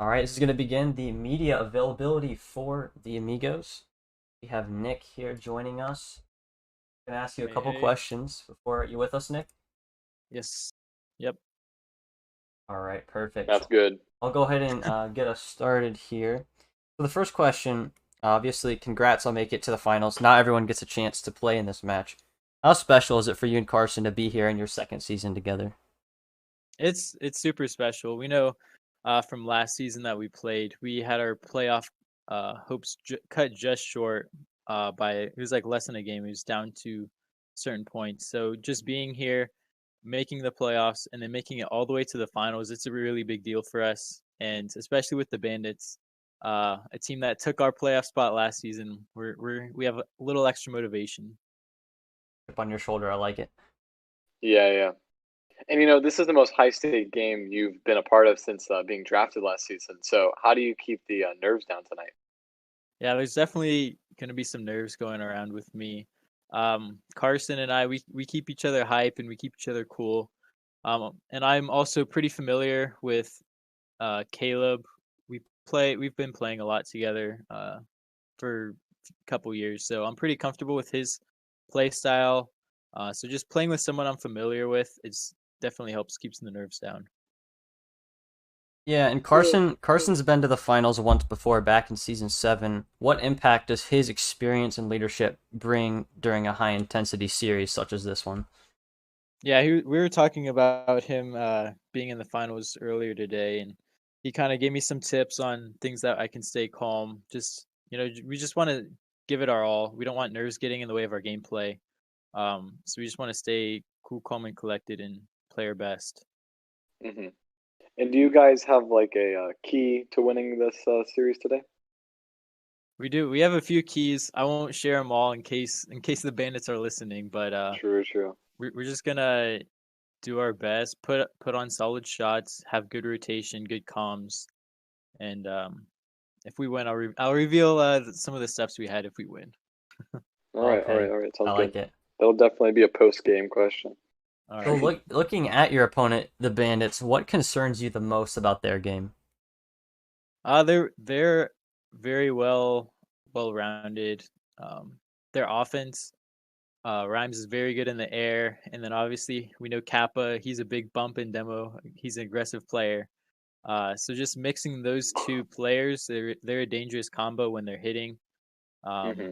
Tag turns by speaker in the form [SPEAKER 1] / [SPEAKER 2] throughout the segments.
[SPEAKER 1] All right, this is going to begin the media availability for the Amigos. We have Nick here joining us. I'm going to ask you a
[SPEAKER 2] Hey,
[SPEAKER 1] couple
[SPEAKER 2] hey.
[SPEAKER 1] questions before you with us, Nick.
[SPEAKER 2] Yes. Yep.
[SPEAKER 1] All right, perfect.
[SPEAKER 3] That's good.
[SPEAKER 1] I'll go ahead and get us started here. So the first question, obviously, congrats on making it to the finals. Not everyone gets a chance to play in this match. How special is it for you and Carson to be here in your second season together?
[SPEAKER 2] It's super special. We know from last season that we played, we had our playoff hopes cut just short by it was like less than a game. It was down to certain points. So just being here, making the playoffs, and then making it all the way to the finals, it's a really big deal for us. And especially with the Bandits, a team that took our playoff spot last season, we have a little extra motivation.
[SPEAKER 1] Chip on your shoulder, I like it.
[SPEAKER 3] Yeah. And this is the most high stake game you've been a part of since being drafted last season. So how do you keep the nerves down tonight?
[SPEAKER 2] Yeah, there's definitely gonna be some nerves going around with me. Carson and I, we keep each other hype and we keep each other cool. And I'm also pretty familiar with Caleb. We've been playing a lot together for a couple years, so I'm pretty comfortable with his play style. So just playing with someone I'm familiar with, it's definitely helps keeps the nerves down.
[SPEAKER 1] Yeah, and
[SPEAKER 3] So,
[SPEAKER 1] Carson's been to the finals once before back in season 7. What impact does his experience and leadership bring during a high intensity series such as this one?
[SPEAKER 2] Yeah, we were talking about him being in the finals earlier today, and he kind of gave me some tips on things that I can stay calm. Just we just want to give it our all. We don't want nerves getting in the way of our gameplay. So we just want to stay cool, calm, and collected, and play our best.
[SPEAKER 3] hmm And do you guys have like a key to winning this series today?
[SPEAKER 2] We do. We have a few keys. I won't share them all in case the bandits are listening, but
[SPEAKER 3] True.
[SPEAKER 2] we're just gonna do our best. Put on solid shots. Have good rotation, good comms, and if we win, I'll reveal some of the steps we had if we win.
[SPEAKER 1] Okay,
[SPEAKER 3] All right.
[SPEAKER 1] I
[SPEAKER 3] Sounds good.
[SPEAKER 1] like it.
[SPEAKER 3] That'll definitely be a post game question.
[SPEAKER 2] All
[SPEAKER 1] So
[SPEAKER 2] right.
[SPEAKER 1] looking at your opponent, the Bandits, what concerns you the most about their game?
[SPEAKER 2] They're very well rounded. Um, their offense, Rhymes is very good in the air, and then obviously we know Kappa. He's a big bump in demo. He's an aggressive player. So just mixing those two players, they're a dangerous combo when they're hitting. Um,
[SPEAKER 3] hmm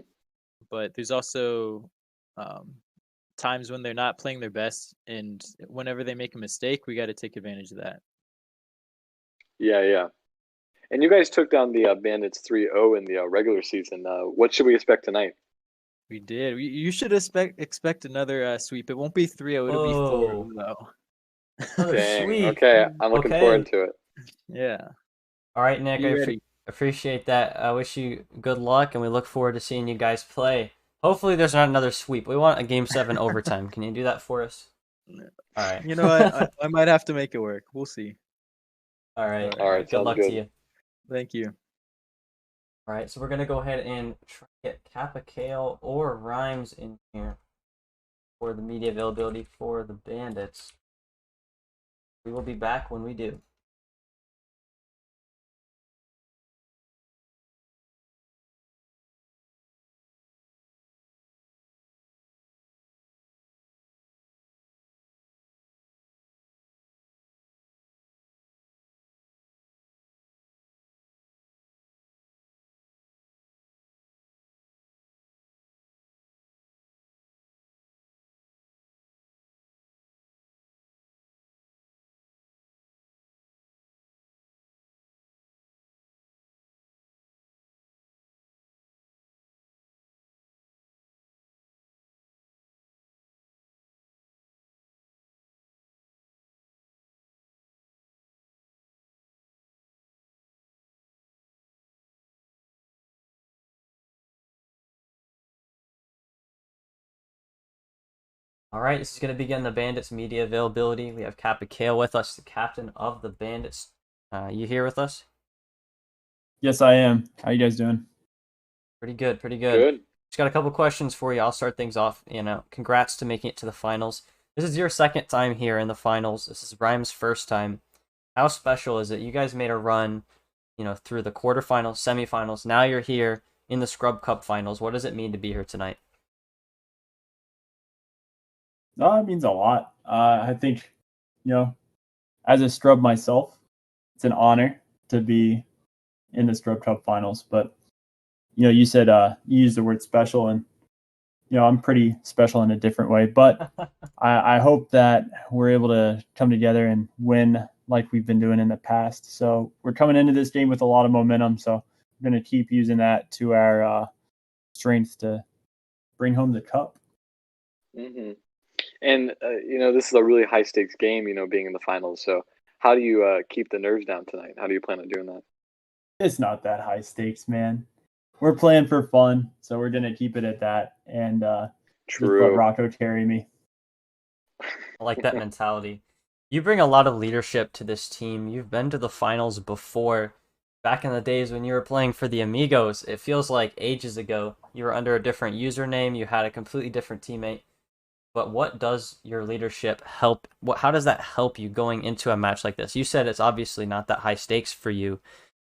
[SPEAKER 2] but there's also um, times when they're not playing their best, and whenever they make a mistake, we got to take advantage of that.
[SPEAKER 3] Yeah. And you guys took down the Bandits 3-0 in the regular season. What should we expect tonight?
[SPEAKER 2] We did. You should expect another sweep. It won't be 3-0, it'll be 4-0
[SPEAKER 1] Oh,
[SPEAKER 2] though.
[SPEAKER 1] another
[SPEAKER 3] Dang.
[SPEAKER 1] sweep.
[SPEAKER 3] Okay, I'm looking forward
[SPEAKER 1] Okay.
[SPEAKER 3] to it.
[SPEAKER 2] Yeah.
[SPEAKER 1] All right, Nick,
[SPEAKER 2] Be ready.
[SPEAKER 1] appreciate that. I wish you good luck, and we look forward to seeing you guys play. Hopefully, there's not another sweep. We want a game 7 overtime. Can you do that for us? All right.
[SPEAKER 2] You know what? I might have to make it work. We'll see.
[SPEAKER 1] All right.
[SPEAKER 2] All
[SPEAKER 1] All
[SPEAKER 3] All
[SPEAKER 2] right.
[SPEAKER 1] right.
[SPEAKER 3] right,
[SPEAKER 1] Good
[SPEAKER 3] sounds
[SPEAKER 1] luck to
[SPEAKER 3] good.
[SPEAKER 1] you.
[SPEAKER 2] Thank you.
[SPEAKER 1] All right. So we're gonna go ahead and try to get Kappa Kale or Rhymes in here for the media availability for the Bandits. We will be back when we do. All right, this is going to begin the Bandits media availability. We have Kappa Kale with us, the captain of the Bandits. You here with us?
[SPEAKER 4] Yes, I am. How you guys doing?
[SPEAKER 1] Pretty good, pretty good.
[SPEAKER 3] Good.
[SPEAKER 1] Just got a couple questions for you. I'll start things off. Congrats to making it to the finals. This is your second time here in the finals. This is Rhyme's first time. How special is it? You guys made a run through the quarterfinals, semifinals. Now you're here in the Skrub Cup finals. What does it mean to be here tonight?
[SPEAKER 4] It means a lot. I think, as a Skrub myself, it's an honor to be in the Skrub Cup finals. But, you said you used the word special, and, I'm pretty special in a different way. But I hope that we're able to come together and win like we've been doing in the past. So we're coming into this game with a lot of momentum. So we're going to keep using that to our strength to bring home the cup.
[SPEAKER 3] Mm-hmm. And this is a really high stakes game. Being in the finals. So how do you keep the nerves down tonight? How do you plan on doing that?
[SPEAKER 4] It's not that high stakes, man. We're playing for fun, so we're gonna keep it at that, and just let Rocco carry me.
[SPEAKER 1] I like that mentality. You bring a lot of leadership to this team. You've been to the finals before. Back in the days when you were playing for the Amigos, it feels like ages ago. You were under a different username. You had a completely different teammate. But what does your leadership help? How does that help you going into a match like this? You said it's obviously not that high stakes for you,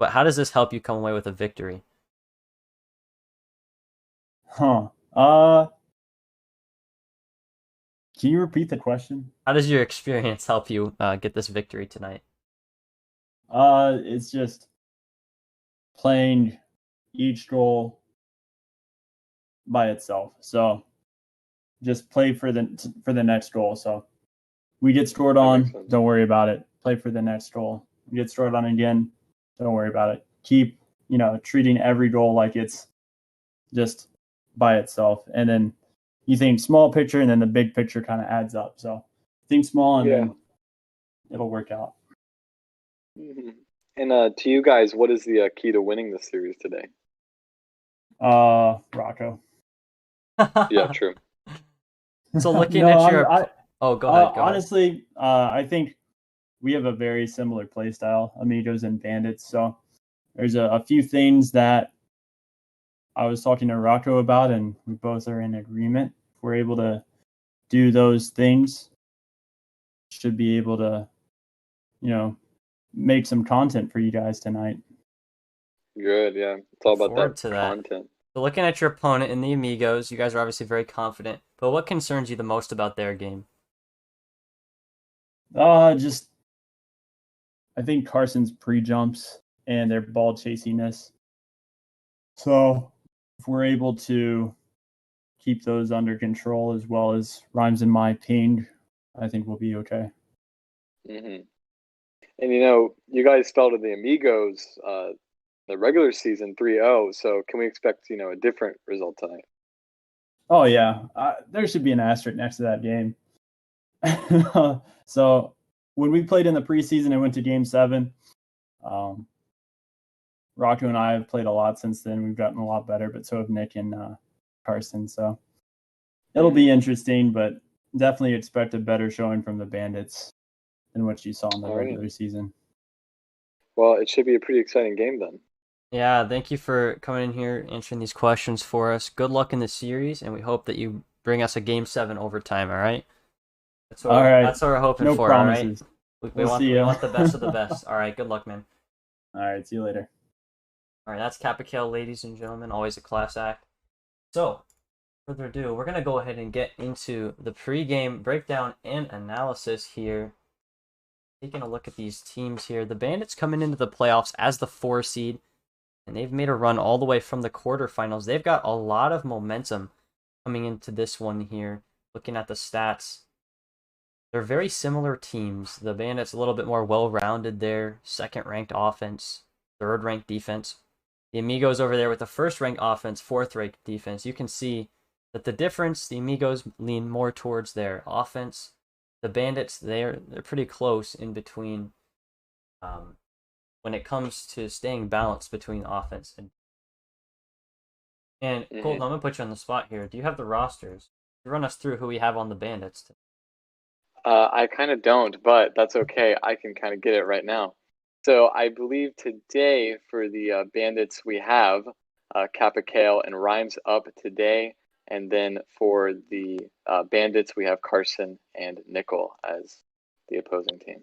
[SPEAKER 1] but how does this help you come away with a victory?
[SPEAKER 4] Huh. Can you repeat the question?
[SPEAKER 1] How does your experience help you get this victory tonight?
[SPEAKER 4] It's just playing each goal by itself. So just play for the next goal. So we get scored on, don't worry about it. Play for the next goal. We get scored on again, don't worry about it. Keep, treating every goal like it's just by itself. And then you think small picture, and then the big picture kind of adds up. So think small, and then it'll work out.
[SPEAKER 3] Mm-hmm. And to you guys, what is the key to winning this series today?
[SPEAKER 4] Rocco.
[SPEAKER 3] Yeah, true.
[SPEAKER 1] So looking at your... go ahead.
[SPEAKER 4] Honestly, I think we have a very similar play style, Amigos and Bandits. So there's a few things that I was talking to Rocco about, and we both are in agreement. If we're able to do those things, should be able to, make some content for you guys tonight.
[SPEAKER 3] Good, yeah. It's all about that content.
[SPEAKER 1] So looking at your opponent in the Amigos, you guys are obviously very confident, but what concerns you the most about their game?
[SPEAKER 4] Just I think Carson's pre-jumps and their ball chasiness. So if we're able to keep those under control, as well as Rhymes and my ping, I think we'll be okay.
[SPEAKER 3] Mm-hmm. And you guys fell to the Amigos the regular season 3-0. So can we expect a different result tonight?
[SPEAKER 4] Oh yeah, there should be an asterisk next to that game. So when we played in the preseason and went to Game 7, Rocco and I have played a lot since then. We've gotten a lot better, but so have Nick and Carson. So it'll be interesting, but definitely expect a better showing from the Bandits than what you saw in the regular season.
[SPEAKER 3] Well, it should be a pretty exciting game then.
[SPEAKER 1] Yeah, thank you for coming in here, answering these questions for us. Good luck in the series, and we hope that you bring us a Game 7 overtime, all right? That's what we're hoping for,
[SPEAKER 4] promises.
[SPEAKER 1] All right? We want the best of the best. All right, good luck, man.
[SPEAKER 4] All right, see you later.
[SPEAKER 1] All right, that's Capicale, ladies and gentlemen. Always a class act. So, further ado, we're going to go ahead and get into the pregame breakdown and analysis here. Taking a look at these teams here. The Bandits coming into the playoffs as the 4 seed, and they've made a run all the way from the quarterfinals. They've got a lot of momentum coming into this one here. Looking at the stats, they're very similar teams. The Bandits a little bit more well-rounded there. Second-ranked offense, third-ranked defense. The Amigos over there with the first-ranked offense, fourth-ranked defense. You can see that the difference, the Amigos lean more towards their offense. The Bandits, they're pretty close in between when it comes to staying balanced between offense and Colton, I'm going to put you on the spot here. Do you have the rosters? Run us through who we have on the Bandits.
[SPEAKER 3] I kind of don't, but that's okay. I can kind of get it right now. So I believe today for the Bandits we have Capicale and Rhymes up today. And then for the Bandits, we have Carson and Nickel as the opposing team.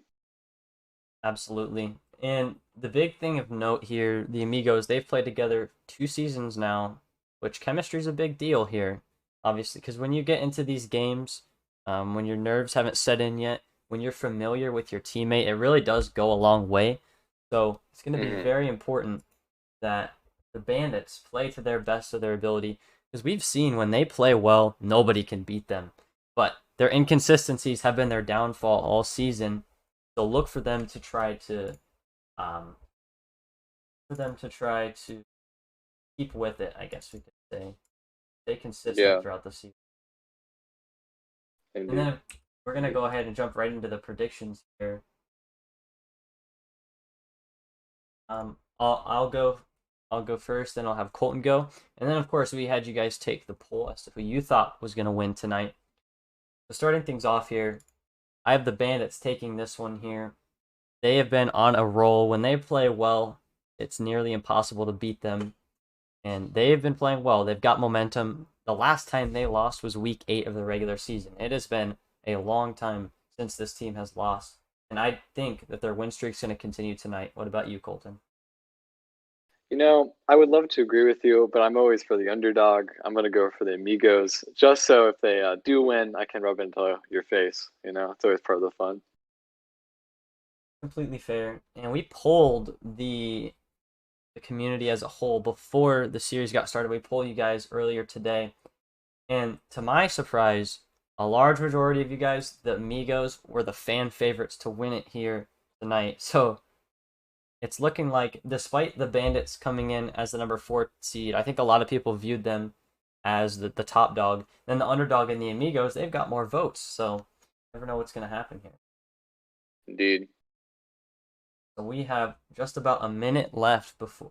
[SPEAKER 1] Absolutely. And the big thing of note here, the Amigos, they've played together 2 seasons now, which chemistry is a big deal here, obviously, because when you get into these games, when your nerves haven't set in yet, when you're familiar with your teammate, it really does go a long way. So it's going to be very important that the Bandits play to their best of their ability, because we've seen when they play well, nobody can beat them. But their inconsistencies have been their downfall all season. So look for them to try to um, keep with it, I guess we could say. Stay consistent throughout the season.
[SPEAKER 3] Indeed.
[SPEAKER 1] And then we're gonna go ahead and jump right into the predictions here. I'll go first, then I'll have Colton go, and then of course we had you guys take the poll as to who you thought was gonna win tonight. So starting things off here, I have the Bandits taking this one here. They have been on a roll. When they play well, it's nearly impossible to beat them. And they've been playing well. They've got momentum. The last time they lost was week 8 of the regular season. It has been a long time since this team has lost. And I think that their win streak's going to continue tonight. What about you, Colton?
[SPEAKER 3] I would love to agree with you, but I'm always for the underdog. I'm going to go for the Amigos, just so if they do win, I can rub it into your face. It's always part of the fun.
[SPEAKER 1] Completely fair. And we polled the community as a whole before the series got started. We polled you guys earlier today. And to my surprise, a large majority of you guys, the Amigos, were the fan favorites to win it here tonight. So it's looking like, despite the Bandits coming in as the number 4 seed, I think a lot of people viewed them as the top dog. Then the underdog and the Amigos, they've got more votes. So you never know what's going to happen here.
[SPEAKER 3] Indeed.
[SPEAKER 1] So we have just about a minute left before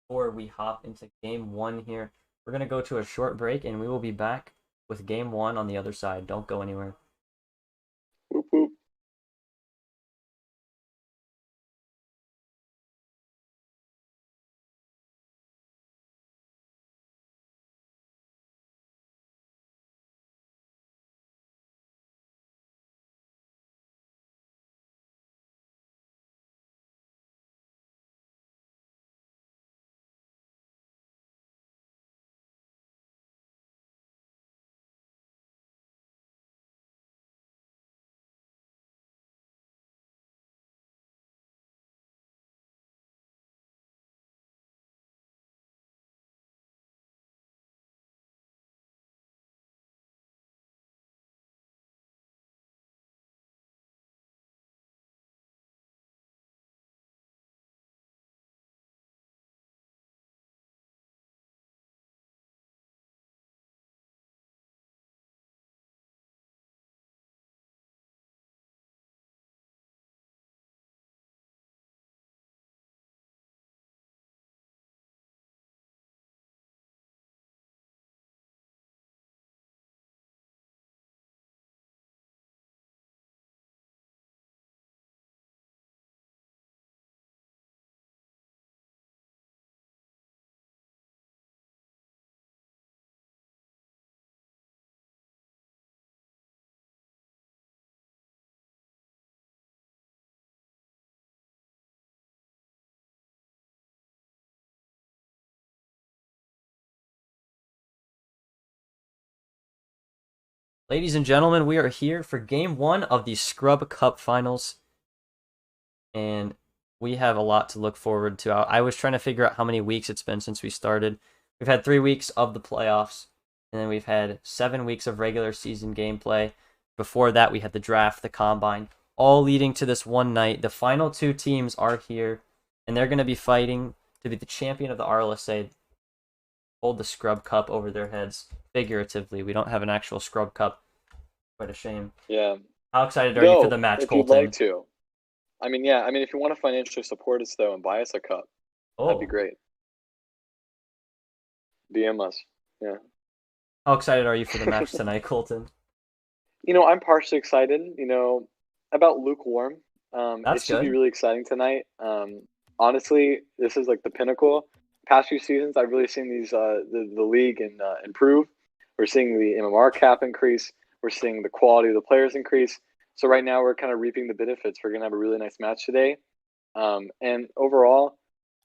[SPEAKER 1] we hop into game 1 here. We're going to go to a short break, and we will be back with game 1 on the other side. Don't go anywhere.
[SPEAKER 3] Whoop, whoop.
[SPEAKER 1] Ladies and gentlemen, we are here for game 1 of the Skrub Cup Finals. And we have a lot to look forward to. I was trying to figure out how many weeks it's been since we started. We've had 3 weeks of the playoffs, and then we've had 7 weeks of regular season gameplay. Before that, we had the draft, the combine, all leading to this one night. The final 2 teams are here, and they're going to be fighting to be the champion of the RLSA, hold the Skrub Cup over their heads, figuratively. We don't have an actual Skrub Cup. Quite a shame.
[SPEAKER 3] Yeah.
[SPEAKER 1] How excited are you for the match,
[SPEAKER 3] if
[SPEAKER 1] Colton?
[SPEAKER 3] you'd like to. If you want to financially support us, though, and buy us a cup, that'd be great. DM us. Yeah.
[SPEAKER 1] How excited are you for the match tonight, Colton?
[SPEAKER 3] I'm partially excited, about lukewarm.
[SPEAKER 1] That's
[SPEAKER 3] it should be
[SPEAKER 1] good.
[SPEAKER 3] really exciting tonight. Honestly, this is like the pinnacle. Past few seasons, I've really seen these the league improve. We're seeing the MMR cap increase. We're seeing the quality of the players increase. So right now, we're kind of reaping the benefits. We're gonna have a really nice match today. And overall,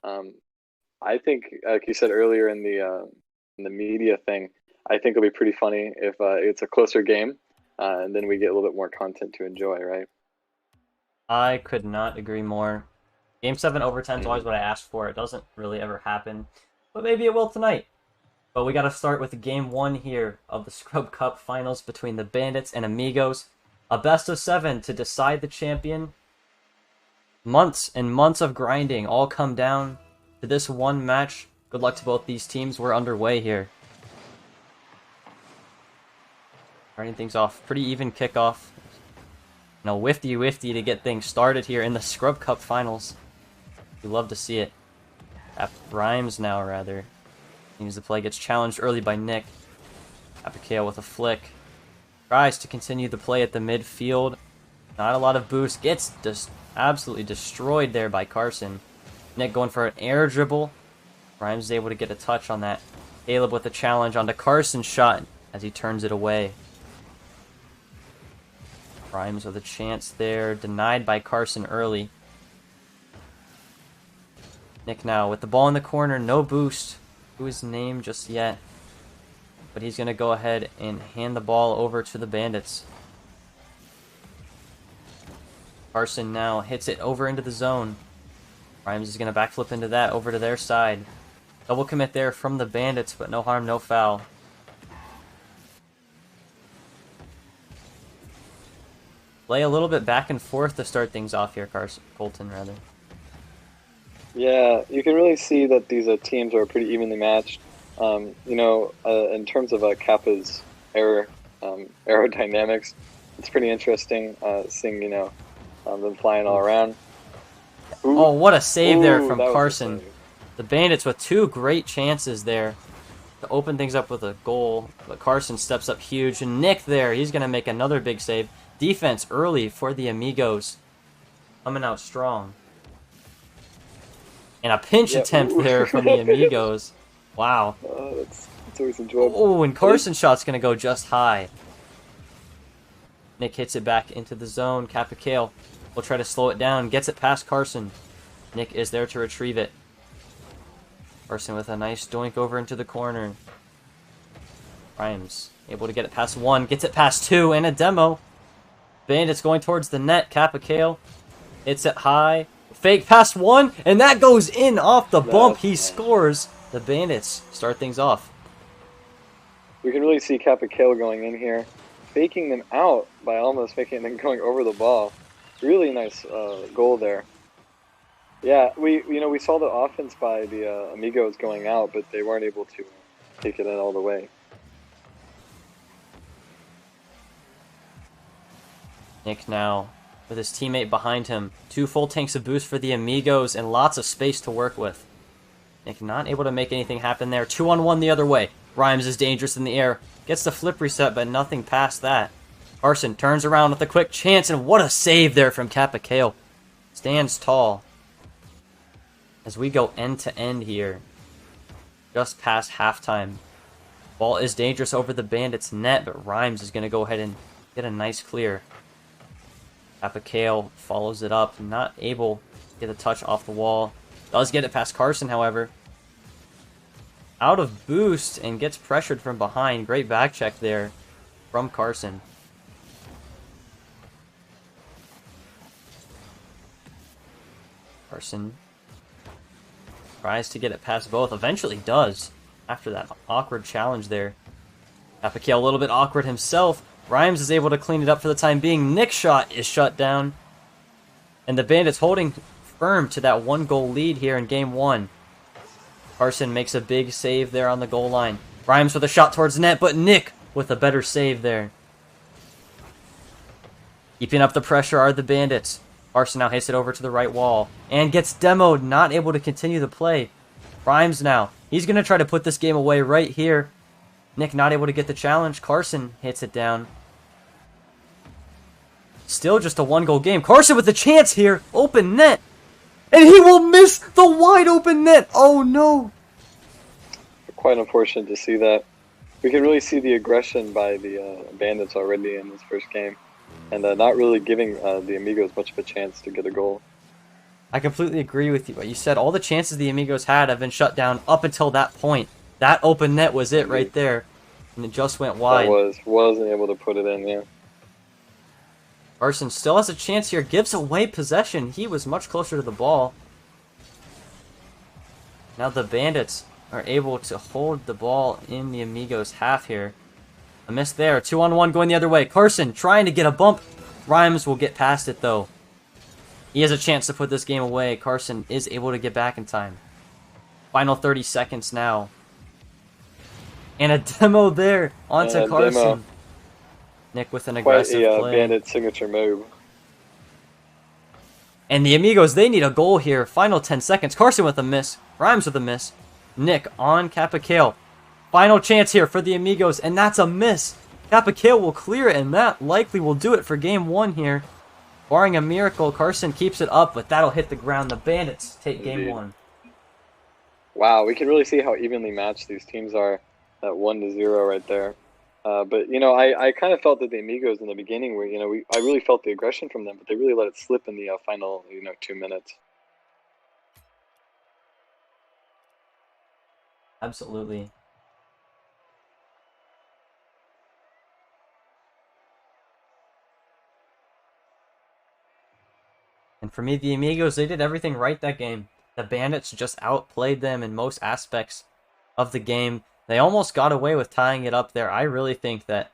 [SPEAKER 3] I think, like you said earlier in the media thing, I think it'll be pretty funny if it's a closer game, and then we get a little bit more content to enjoy, right?
[SPEAKER 1] I could not agree more. Game 7 overtime is always what I asked for. It doesn't really ever happen, but maybe it will tonight. But we got to start with Game 1 here of the Skrub Cup Finals between the Bandits and Amigos. A best of 7 to decide the champion. Months and months of grinding all come down to this one match. Good luck to both these teams. We're underway here. Starting things off. Pretty even kickoff. Wifty to get things started here in the Skrub Cup Finals. You love to see it. Rhymes now, rather. Seems the play gets challenged early by Nick. Abigail with a flick. Tries to continue the play at the midfield. Not a lot of boost. Gets just absolutely destroyed there by Carson. Nick going for an air dribble. Rhymes is able to get a touch on that. Caleb with a challenge onto Carson's shot as he turns it away. Rhymes with a chance there. Denied by Carson early. Nick now with the ball in the corner. No boost to his name just yet. But he's going to go ahead and hand the ball over to the Bandits. Carson now hits it over into the zone. Rhymes is going to backflip into that over to their side. Double commit there from the Bandits, but no harm, no foul. Play a little bit back and forth to start things off here, Colton, rather.
[SPEAKER 3] Yeah, you can really see that these teams are pretty evenly matched. In terms of Kappa's aerodynamics, it's pretty interesting seeing, them flying all around. Ooh.
[SPEAKER 1] Oh, what a save there from
[SPEAKER 3] that was a
[SPEAKER 1] Carson.
[SPEAKER 3] save.
[SPEAKER 1] The Bandits with two great chances there to open things up with a goal. But Carson steps up huge. And Nick there, he's going to make another big save. Defense early for the Amigos. Coming out strong. And a pinch attempt there from the Amigos. Wow.
[SPEAKER 3] That's always enjoyable.
[SPEAKER 1] Oh, and Carson's shot's going to go just high. Nick hits it back into the zone. Capicale will try to slow it down. Gets it past Carson. Nick is there to retrieve it. Carson with a nice doink over into the corner. Rhymes able to get it past one. Gets it past two. And a demo. Bandits going towards the net. Capicale hits it high. Fake past one. And that goes in off the bump. He scores. The Bandits start things off.
[SPEAKER 3] We can really see Capicale going in here, faking them out by almost making them going over the ball. Really nice goal there. Yeah, we saw the offense by the Amigos going out, but they weren't able to take it in all the way.
[SPEAKER 1] Nick now with his teammate behind him. 2 full tanks of boost for the Amigos and lots of space to work with. Nick not able to make anything happen there. 2-on-1 the other way. Rhymes is dangerous in the air. Gets the flip reset, but nothing past that. Carson turns around with a quick chance, and what a save there from Capicale. Stands tall. As we go end to end here. Just past halftime. Ball is dangerous over the Bandits' net, but Rhymes is going to go ahead and get a nice clear. Capicale follows it up. Not able to get a touch off the wall. Does get it past Carson, however. Out of boost and gets pressured from behind. Great back check there from Carson. Carson tries to get it past both. Eventually does after that awkward challenge there. Capicale a little bit awkward himself. Rhymes is able to clean it up for the time being. Nick's shot is shut down. And the Bandits holding firm to that 1-goal lead here in game 1. Carson makes a big save there on the goal line. Rhymes with a shot towards net, but Nick with a better save there. Keeping up the pressure are the Bandits. Carson now hits it over to the right wall and gets demoed, not able to continue the play. Rhymes now. He's going to try to put this game away right here. Nick not able to get the challenge. Carson hits it down. Still just a 1-goal game. Carson with a chance here. Open net. And he will miss the wide open net. Oh no.
[SPEAKER 3] Quite unfortunate to see that. We can really see the aggression by the Bandits already in this first game. And not really giving the Amigos much of a chance to get a goal.
[SPEAKER 1] I completely agree with you. What you said, all the chances the Amigos had have been shut down up until that point. That open net was it right there, and it just went wide.
[SPEAKER 3] Wasn't able to put it in, yeah.
[SPEAKER 1] Carson still has a chance here, gives away possession. He was much closer to the ball. Now the Bandits are able to hold the ball in the Amigos half here. A miss there, 2-on-1 going the other way. Carson trying to get a bump. Rhymes will get past it though. He has a chance to put this game away. Carson is able to get back in time. Final 30 seconds now. And a demo there onto Carson.
[SPEAKER 3] Demo.
[SPEAKER 1] Nick with an aggressive play.
[SPEAKER 3] Bandit signature move.
[SPEAKER 1] And the Amigos, they need a goal here. Final 10 seconds. Carson with a miss. Rhymes with a miss. Nick on Capicale. Final chance here for the Amigos, and that's a miss. Capicale will clear it, and that likely will do it for game 1 here. Barring a miracle, Carson keeps it up, but that'll hit the ground. The Bandits take game 1.
[SPEAKER 3] Wow, we can really see how evenly matched these teams are. That 1-0 right there. But you know, I kind of felt that the Amigos in the beginning were, you know, I really felt the aggression from them, but they really let it slip in the final, 2 minutes.
[SPEAKER 1] Absolutely. And for me, the Amigos, they did everything right that game. The Bandits just outplayed them in most aspects of the game. They almost got away with tying it up there. I really think that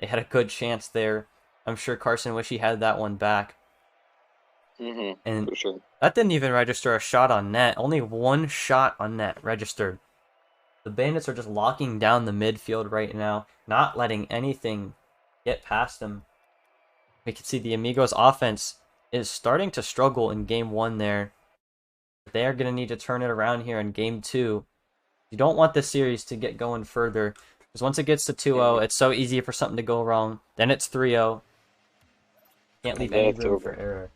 [SPEAKER 1] they had a good chance there. I'm sure Carson wish he had that one back. And
[SPEAKER 3] for sure.
[SPEAKER 1] That didn't even register a shot on net. Only one shot on net registered. The Bandits are just locking down the midfield right now, not letting anything get past them. We can see the Amigos offense is starting to struggle in game 1 there. They are going to need to turn it around here in game 2. You don't want this series to get going further, because once it gets to 2-0, it's so easy for something to go wrong. Then it's 3-0. Can't leave any room for error.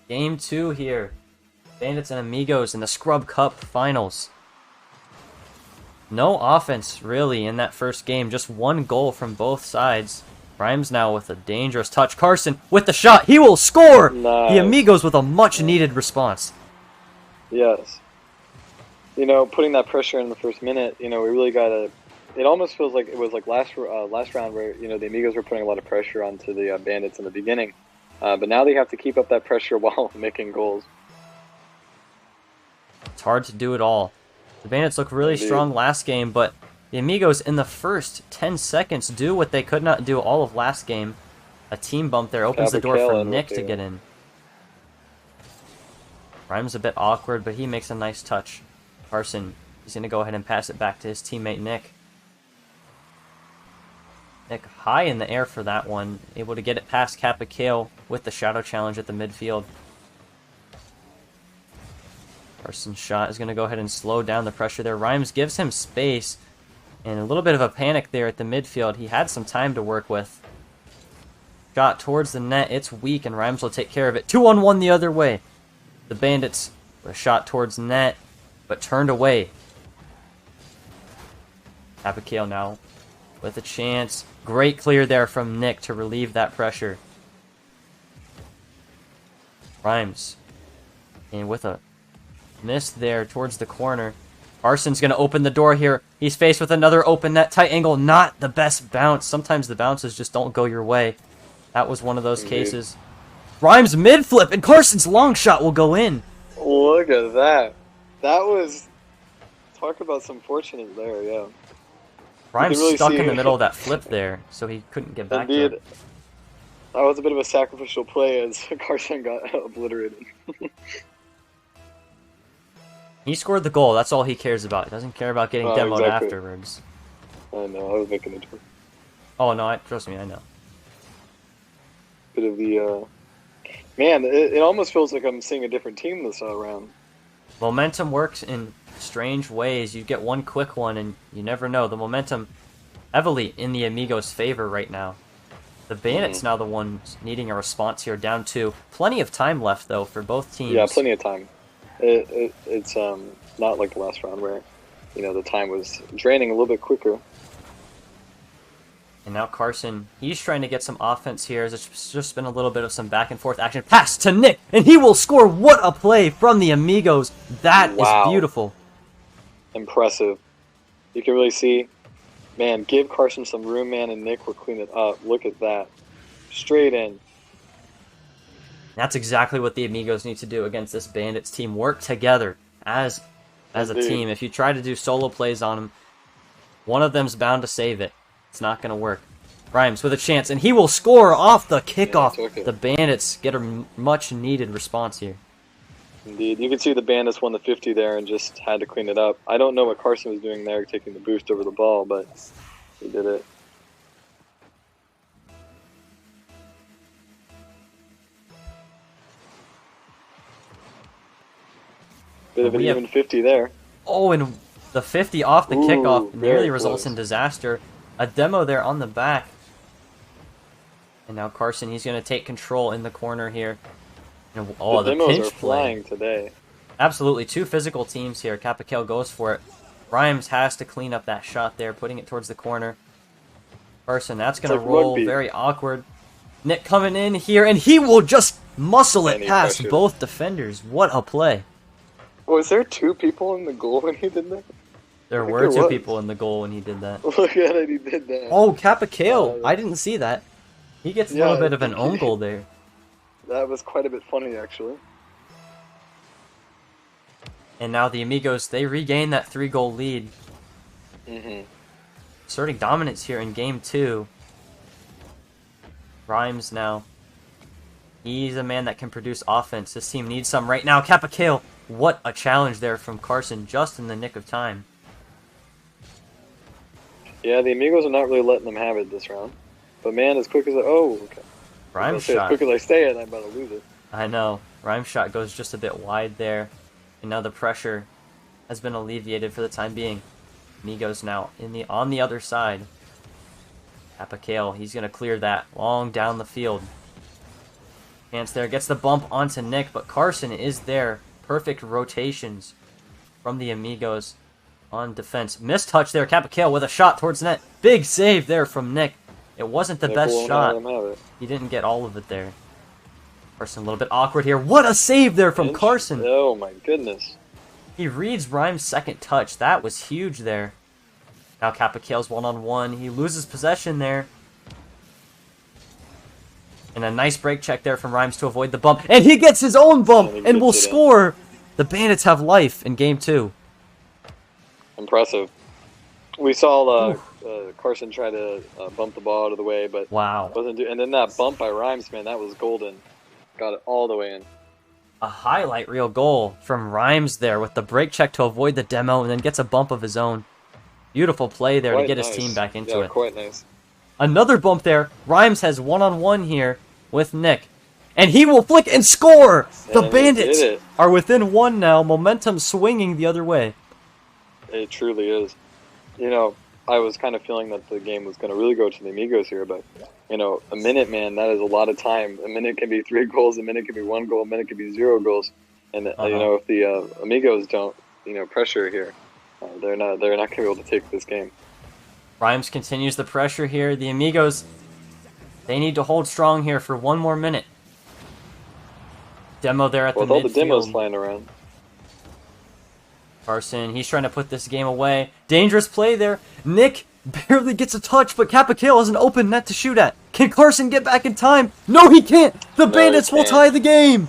[SPEAKER 1] Game 2 here. Bandits and Amigos in the Skrub Cup Finals. No offense, really, in that first game. Just one goal from both sides. Rhymes now with a dangerous touch. Carson with the shot. He will score!
[SPEAKER 3] Nice.
[SPEAKER 1] The Amigos with a much-needed response.
[SPEAKER 3] Yes. You know, putting that pressure in the first minute, we really got to... It almost feels like it was like last round where, the Amigos were putting a lot of pressure onto the Bandits in the beginning. But now they have to keep up that pressure while making goals.
[SPEAKER 1] It's hard to do it all. The Bandits look really strong last game, but the Amigos in the first 10 seconds do what they could not do all of last game. A team bump there opens the door for Nick to get in. Rhymes a bit awkward, but he makes a nice touch. Carson, he's going to go ahead and pass it back to his teammate Nick. Nick high in the air for that one, able to get it past Capicale with the shadow challenge at the midfield. Carson's shot is going to go ahead and slow down the pressure there. Rhymes gives him space, and a little bit of a panic there at the midfield. He had some time to work with. Shot towards the net, it's weak, and Rhymes will take care of it. 2-on-1 the other way. The Bandits with a shot towards net, but turned away. Capicale now with a chance. Great clear there from Nick to relieve that pressure. Rhymes. And with a miss there towards the corner. Carson's going to open the door here. He's faced with another open net. Tight angle, not the best bounce. Sometimes the bounces just don't go your way. That was one of those cases. Rhymes mid-flip, and Carson's long shot will go in.
[SPEAKER 3] Look at that. That was... Talk about some fortunate there, yeah.
[SPEAKER 1] Rhymes really stuck in the middle of that flip there, so he couldn't get back to it.
[SPEAKER 3] That was a bit of a sacrificial play as Carson got obliterated.
[SPEAKER 1] He scored the goal. That's all he cares about. He doesn't care about getting demoed afterwards.
[SPEAKER 3] I know. I was making a joke.
[SPEAKER 1] Oh, no. Trust me, I know.
[SPEAKER 3] Bit of the... Man, it almost feels like I'm seeing a different team this round.
[SPEAKER 1] Momentum works in strange ways. You get one quick one, and you never know. The momentum heavily in the Amigos' favor right now. The Bandits now the ones needing a response here, down 2. Plenty of time left, though, for both teams.
[SPEAKER 3] Yeah, plenty of time. It's not like the last round where, the time was draining a little bit quicker.
[SPEAKER 1] And now Carson, he's trying to get some offense here. There's just been a little bit of some back and forth action. Pass to Nick, and he will score. What a play from the Amigos. That is beautiful.
[SPEAKER 3] Impressive. You can really see, man, give Carson some room, man, and Nick will clean it up. Look at that. Straight in.
[SPEAKER 1] That's exactly what the Amigos need to do against this Bandits team. Work together as a team. If you try to do solo plays on them, one of them's bound to save it. It's not going to work. Rhymes with a chance, and he will score off the kickoff.
[SPEAKER 3] Yeah,
[SPEAKER 1] the Bandits get a much-needed response here.
[SPEAKER 3] Indeed. You can see the Bandits won the 50 there and just had to clean it up. I don't know what Carson was doing there, taking the boost over the ball, but he did it. Bit of an even 50 there.
[SPEAKER 1] Oh, and the 50 off the kickoff nearly
[SPEAKER 3] very
[SPEAKER 1] results
[SPEAKER 3] close.
[SPEAKER 1] in disaster. A demo there on the back. And now Carson, he's going to take control in the corner here. And, oh, the
[SPEAKER 3] demos
[SPEAKER 1] pinch
[SPEAKER 3] are flying today.
[SPEAKER 1] Absolutely. Two physical teams here. Capicale goes for it. Rhymes has to clean up that shot there, putting it towards the corner. Carson, that's going to roll.
[SPEAKER 3] Rugby.
[SPEAKER 1] Very awkward. Nick coming in here, and he will just muscle it
[SPEAKER 3] And he
[SPEAKER 1] past
[SPEAKER 3] pressured.
[SPEAKER 1] both defenders. What a play.
[SPEAKER 3] Was there two people in the goal when he did that?
[SPEAKER 1] There
[SPEAKER 3] think
[SPEAKER 1] were
[SPEAKER 3] there
[SPEAKER 1] two
[SPEAKER 3] was.
[SPEAKER 1] people in the goal when he did that.
[SPEAKER 3] Look at it, he did that.
[SPEAKER 1] Oh, Capicale.
[SPEAKER 3] Oh,
[SPEAKER 1] I didn't see that. He gets a
[SPEAKER 3] Yeah,
[SPEAKER 1] little bit of an
[SPEAKER 3] he-
[SPEAKER 1] own goal there.
[SPEAKER 3] That was quite a bit funny, actually.
[SPEAKER 1] And now the Amigos, they regain that 3-goal lead.
[SPEAKER 3] Mm-hmm.
[SPEAKER 1] Asserting dominance here in game 2. Rhymes now. He's a man that can produce offense. This team needs some right now. Capicale. What a challenge there from Carson, just in the nick of time.
[SPEAKER 3] Yeah, the Amigos are not really letting them have it this round. But man, as quick as okay.
[SPEAKER 1] Rhymes
[SPEAKER 3] As
[SPEAKER 1] shot.
[SPEAKER 3] quick as I say it, I'm about to lose it.
[SPEAKER 1] I know. Rhymes shot goes just a bit wide there. And now the pressure has been alleviated for the time being. Amigos now on the other side. Capicale, he's going to clear that long down the field. Chance there, gets the bump onto Nick, but Carson is there. Perfect rotations from the Amigos on defense. Missed touch there, Capicale with a shot towards net. Big save there from Nick. It wasn't the
[SPEAKER 3] Nick
[SPEAKER 1] best
[SPEAKER 3] won't
[SPEAKER 1] shot.
[SPEAKER 3] let them have it.
[SPEAKER 1] He didn't get all of it there. Carson a little bit awkward here. What a save there from Carson.
[SPEAKER 3] Oh my goodness.
[SPEAKER 1] He reads Rhymes' second touch. That was huge there. Now Capicale's one-on-one. He loses possession there. And a nice break check there from Rhymes to avoid the bump. And he gets his own bump and will score. The Bandits have life in game 2.
[SPEAKER 3] Impressive. We saw Carson try to bump the ball out of the way, but
[SPEAKER 1] Wow.
[SPEAKER 3] wasn't do. And then that bump by Rhymes, man, that was golden. Got it all the way in.
[SPEAKER 1] A highlight reel goal from Rhymes there with the break check to avoid the demo and then gets a bump of his own. Beautiful play there to
[SPEAKER 3] Quite
[SPEAKER 1] get
[SPEAKER 3] nice.
[SPEAKER 1] his team back into
[SPEAKER 3] Yeah,
[SPEAKER 1] it.
[SPEAKER 3] quite nice.
[SPEAKER 1] Another bump there. Rhymes has one-on-one here with Nick. And he will flick and score! The
[SPEAKER 3] And he
[SPEAKER 1] Bandits
[SPEAKER 3] did it.
[SPEAKER 1] are within 1 now. Momentum swinging the other way.
[SPEAKER 3] It truly is. You know, I was kind of feeling that the game was going to really go to the Amigos here, but, you know, a minute, man, that is a lot of time. A minute can be 3 goals, a minute can be 1 goal, a minute can be 0 goals. And, you know, if the Amigos don't, you know, pressure here, they're not going to be able to take this game.
[SPEAKER 1] Rhymes continues the pressure here. The Amigos, they need to hold strong here for 1 more minute. Demo there at
[SPEAKER 3] With
[SPEAKER 1] the
[SPEAKER 3] all the demos
[SPEAKER 1] midfield.
[SPEAKER 3] flying around.
[SPEAKER 1] Carson, he's trying to put this game away. Dangerous play there. Nick barely gets a touch, but Capicale has an open net to shoot at. Can Carson get back in time? No, he can't. The
[SPEAKER 3] No, he
[SPEAKER 1] Bandits will
[SPEAKER 3] can't.
[SPEAKER 1] tie the game.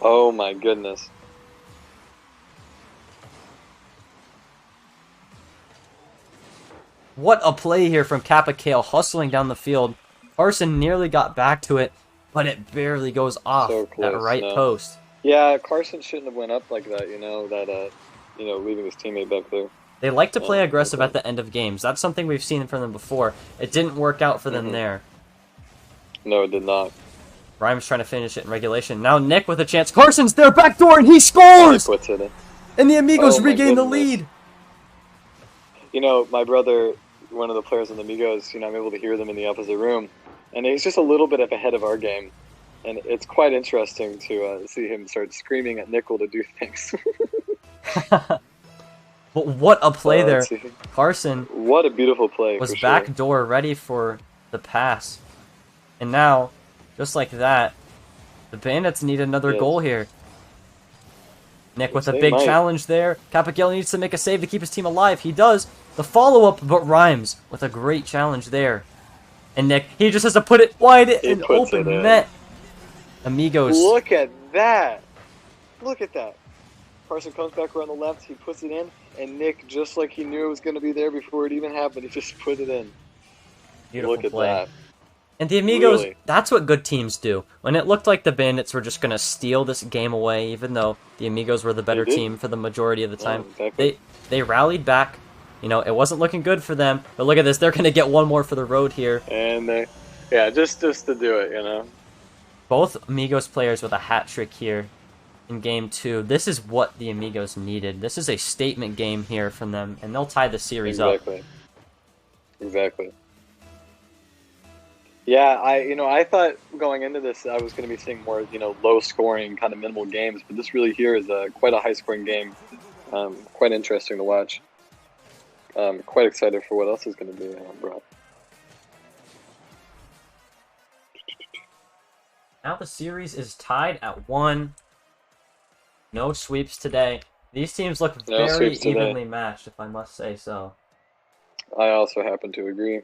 [SPEAKER 3] Oh my goodness.
[SPEAKER 1] What a play here from Capicale, hustling down the field. Carson nearly got back to it, but it barely goes off
[SPEAKER 3] So
[SPEAKER 1] that
[SPEAKER 3] close,
[SPEAKER 1] right
[SPEAKER 3] no.
[SPEAKER 1] post.
[SPEAKER 3] Yeah, Carson shouldn't have went up like that, you know, leaving his teammate back there.
[SPEAKER 1] They like to play
[SPEAKER 3] Oh,
[SPEAKER 1] aggressive
[SPEAKER 3] okay.
[SPEAKER 1] at the end of games. That's something we've seen from them before. It didn't work out for them there.
[SPEAKER 3] No, it did not.
[SPEAKER 1] Rhymes trying to finish it in regulation. Now Nick with a chance. Carson's there, backdoor, and he
[SPEAKER 3] He
[SPEAKER 1] scores!
[SPEAKER 3] puts it in.
[SPEAKER 1] And the Amigos
[SPEAKER 3] Oh my
[SPEAKER 1] regain the
[SPEAKER 3] goodness.
[SPEAKER 1] lead.
[SPEAKER 3] You know, my brother, one of the players in the Amigos, you know, I'm able to hear them in the opposite room. And he's just a little bit ahead of our game. And it's quite interesting to see him start screaming at Nickel to do things.
[SPEAKER 1] But what a play there.
[SPEAKER 3] Let's see.
[SPEAKER 1] Carson
[SPEAKER 3] What a beautiful play.
[SPEAKER 1] was
[SPEAKER 3] for sure.
[SPEAKER 1] backdoor ready for the pass. And now, just like that, the Bandits need another
[SPEAKER 3] Yes.
[SPEAKER 1] goal here. Nick with
[SPEAKER 3] Yes,
[SPEAKER 1] a
[SPEAKER 3] they
[SPEAKER 1] big
[SPEAKER 3] might.
[SPEAKER 1] challenge there. Capagale needs to make a save to keep his team alive. He does. The follow-up, but Rhymes with a great challenge there. And Nick, he just has to put it wide in
[SPEAKER 3] puts
[SPEAKER 1] open
[SPEAKER 3] it in.
[SPEAKER 1] net. Amigos.
[SPEAKER 3] Look at that. Look at that. Carson comes back around the left. He puts it in. And Nick, just like he knew it was going to be there before it even happened, he just put it in.
[SPEAKER 1] Beautiful
[SPEAKER 3] Look at
[SPEAKER 1] play.
[SPEAKER 3] that.
[SPEAKER 1] And the Amigos,
[SPEAKER 3] Really?
[SPEAKER 1] that's what good teams do. When it looked like the Bandits were just going to steal this game away, even though the Amigos were the better
[SPEAKER 3] did.
[SPEAKER 1] team for the majority of the time,
[SPEAKER 3] exactly.
[SPEAKER 1] they rallied back. You know, it wasn't looking good for them, but look at this. They're going to get one more for the road here.
[SPEAKER 3] And they, yeah, just to do it, you know.
[SPEAKER 1] Both Amigos players with a hat trick here in Game 2. This is what the Amigos needed. This is a statement game here from them, and they'll tie the series up.
[SPEAKER 3] Exactly. Yeah, I thought going into this I was going to be seeing more, low scoring, kind of minimal games, but this really here is quite a high scoring game. Quite interesting to watch. Quite excited for what else is going to be brought.
[SPEAKER 1] Now the series is tied at 1. No sweeps today. These teams look
[SPEAKER 3] No
[SPEAKER 1] very
[SPEAKER 3] sweeps today.
[SPEAKER 1] evenly matched, if I must say so.
[SPEAKER 3] I also happen to agree.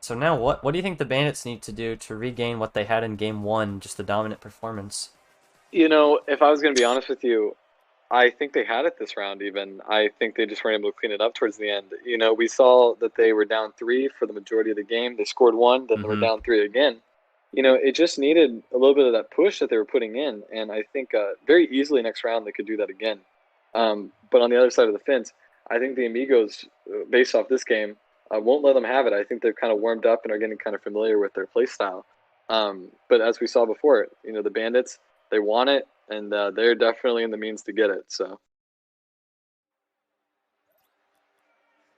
[SPEAKER 1] So now what do you think the Bandits need to do to regain what they had in Game 1, just a dominant performance?
[SPEAKER 3] If I was going to be honest with you, I think they had it this round even. I think they just weren't able to clean it up towards the end. We saw that they were down 3 for the majority of the game. They scored 1, then they were down 3 again. It just needed a little bit of that push that they were putting in, and I think very easily next round they could do that again. But on the other side of the fence, I think the Amigos, based off this game, won't let them have it. I think they're kind of warmed up and are getting kind of familiar with their play style. But as we saw before, the Bandits, they want it, and they're definitely in the means to get it. So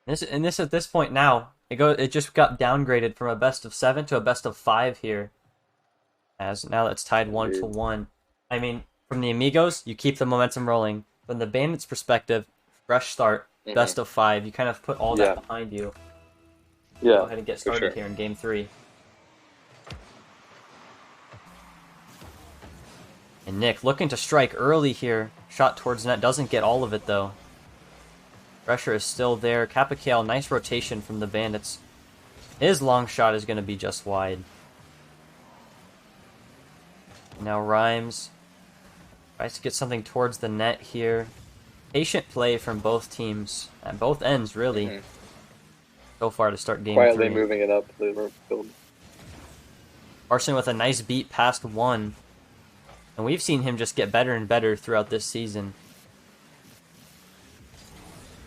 [SPEAKER 1] This at this point now, it just got downgraded from a best of 7 to a best of 5 here. As now it's tied 1-1. I mean, from the Amigos, you keep the momentum rolling. From the Bandits' perspective, fresh start, best of 5. You kind of put all that behind you.
[SPEAKER 3] yeah,
[SPEAKER 1] Go ahead and get started here in Game 3. And Nick looking to strike early here. Shot towards net, doesn't get all of it though. Pressure is still there. Capacale, nice rotation from the Bandits. His long shot is going to be just wide. Now Rhymes tries to get something towards the net here. Patient play from both teams, at both ends really, so far to start Game 3.
[SPEAKER 3] Quietly moving it up the field.
[SPEAKER 1] Carson with a nice beat past 1. And we've seen him just get better and better throughout this season.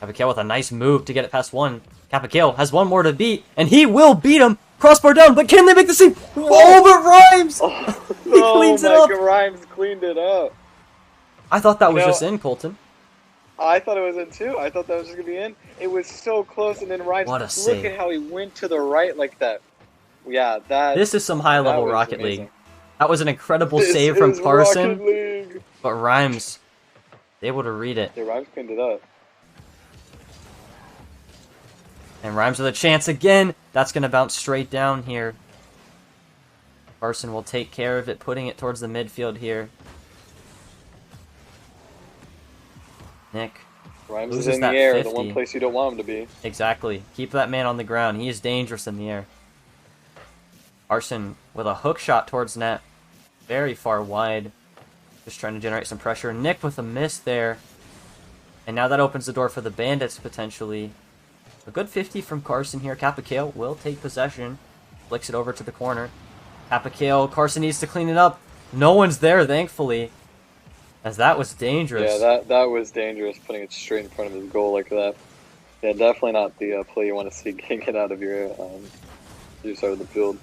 [SPEAKER 1] Capacale with a nice move to get it past 1. Capacale has 1 more to beat, and he will beat him! Crossbar down, but can they make the save? Oh, but Rhymes! He cleans it up!
[SPEAKER 3] Rhymes cleaned it up.
[SPEAKER 1] I thought that was just in, Colton.
[SPEAKER 3] I thought it was in too. I thought that was just going to be in. It was so close, and then Rhymes,
[SPEAKER 1] What a save.
[SPEAKER 3] look at how he went to the right like that. Yeah,
[SPEAKER 1] This is some high-level
[SPEAKER 3] was
[SPEAKER 1] Rocket
[SPEAKER 3] amazing.
[SPEAKER 1] League. That was an incredible
[SPEAKER 3] This
[SPEAKER 1] save from
[SPEAKER 3] is
[SPEAKER 1] Carson,
[SPEAKER 3] Rocket League.
[SPEAKER 1] but Rhymes able to read it.
[SPEAKER 3] Yeah, Rhymes cleaned it up.
[SPEAKER 1] And Rhymes with a chance again. That's going to bounce straight down here. Carson will take care of it, putting it towards the midfield here. Nick
[SPEAKER 3] Rhymes is
[SPEAKER 1] loses
[SPEAKER 3] in the
[SPEAKER 1] that
[SPEAKER 3] air,
[SPEAKER 1] 50.
[SPEAKER 3] the one place you don't want him to be.
[SPEAKER 1] Exactly. Keep that man on the ground. He is dangerous in the air. Carson with a hook shot towards net. Very far wide. Just trying to generate some pressure. Nick with a miss there. And now that opens the door for the Bandits, potentially. A good 50 from Carson here. Capacale will take possession. Flicks it over to the corner. Capacale, Carson needs to clean it up. No one's there, thankfully. As that was dangerous.
[SPEAKER 3] Yeah, that was dangerous, putting it straight in front of his goal like that. Yeah, definitely not the play you want to see getting it out of your side of the field.